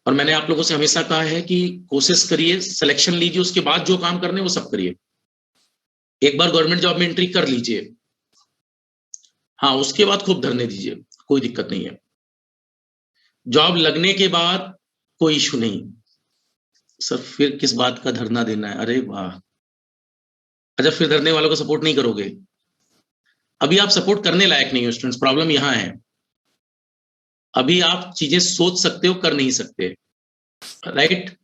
और मैंने आप लोगों से हमेशा कहा है कि कोशिश करिए, सिलेक्शन लीजिए, उसके बाद जो काम करने वो सब करिए। एक बार गवर्नमेंट जॉब में एंट्री कर लीजिए, हाँ उसके बाद खूब धरने दीजिए, कोई दिक्कत नहीं है। जॉब लगने के बाद कोई इशू नहीं। सर फिर किस बात का धरना देना है? अरे वाह, अच्छा फिर धरने वालों को सपोर्ट नहीं करोगे? अभी आप सपोर्ट करने लायक नहीं हो स्टूडेंट्स, प्रॉब्लम यहां है। अभी आप चीजें सोच सकते हो, कर नहीं सकते, राइट।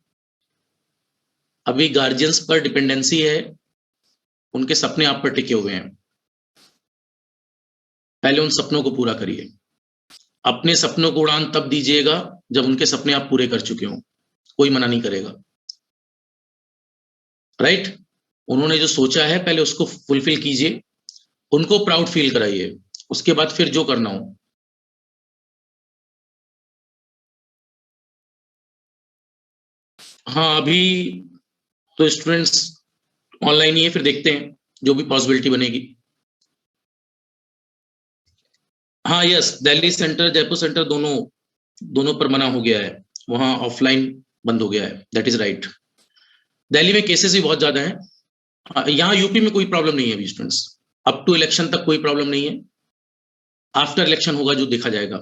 अभी गार्जियंस पर डिपेंडेंसी है, उनके सपने आप पर टिके हुए हैं, पहले उन सपनों को पूरा करिए। अपने सपनों को उड़ान तब दीजिएगा जब उनके सपने आप पूरे कर चुके हों, कोई मना नहीं करेगा, राइट। उन्होंने जो सोचा है पहले उसको फुलफिल कीजिए, उनको प्राउड फील कराइए, उसके बाद फिर जो करना हो। हाँ अभी तो स्टूडेंट्स ऑनलाइन ही है, फिर देखते हैं जो भी पॉसिबिलिटी बनेगी। हाँ yes, Delhi centre Jaipur centre दोनों पर मना हो गया है, वहां ऑफलाइन बंद हो गया है, दैट इज राइट। दिल्ली में केसेस भी बहुत ज्यादा हैं। यहाँ यूपी में कोई प्रॉब्लम नहीं है अभी स्टूडेंट्स, अप टू इलेक्शन तक कोई प्रॉब्लम नहीं है, आफ्टर इलेक्शन होगा जो देखा जाएगा।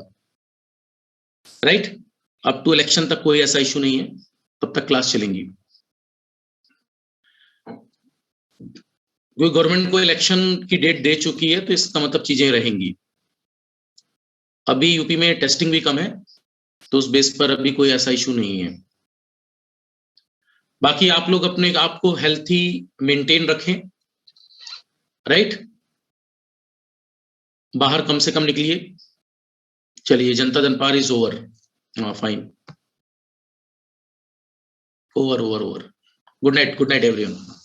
राइट। अप टू इलेक्शन तक कोई ऐसा इशू नहीं है, तब तक क्लास चलेंगी। क्योंकि गवर्नमेंट को इलेक्शन की डेट दे चुकी है, तो इसका मतलब चीजें रहेंगी। अभी यूपी में टेस्टिंग भी कम है, तो उस बेस पर अभी कोई ऐसा इशू नहीं है। बाकी आप लोग अपने आप को हेल्थी मेंटेन रखें, राइट। बाहर कम से कम निकलिए। चलिए, जनता जनपार is over. Fine, over over over. Good night everyone.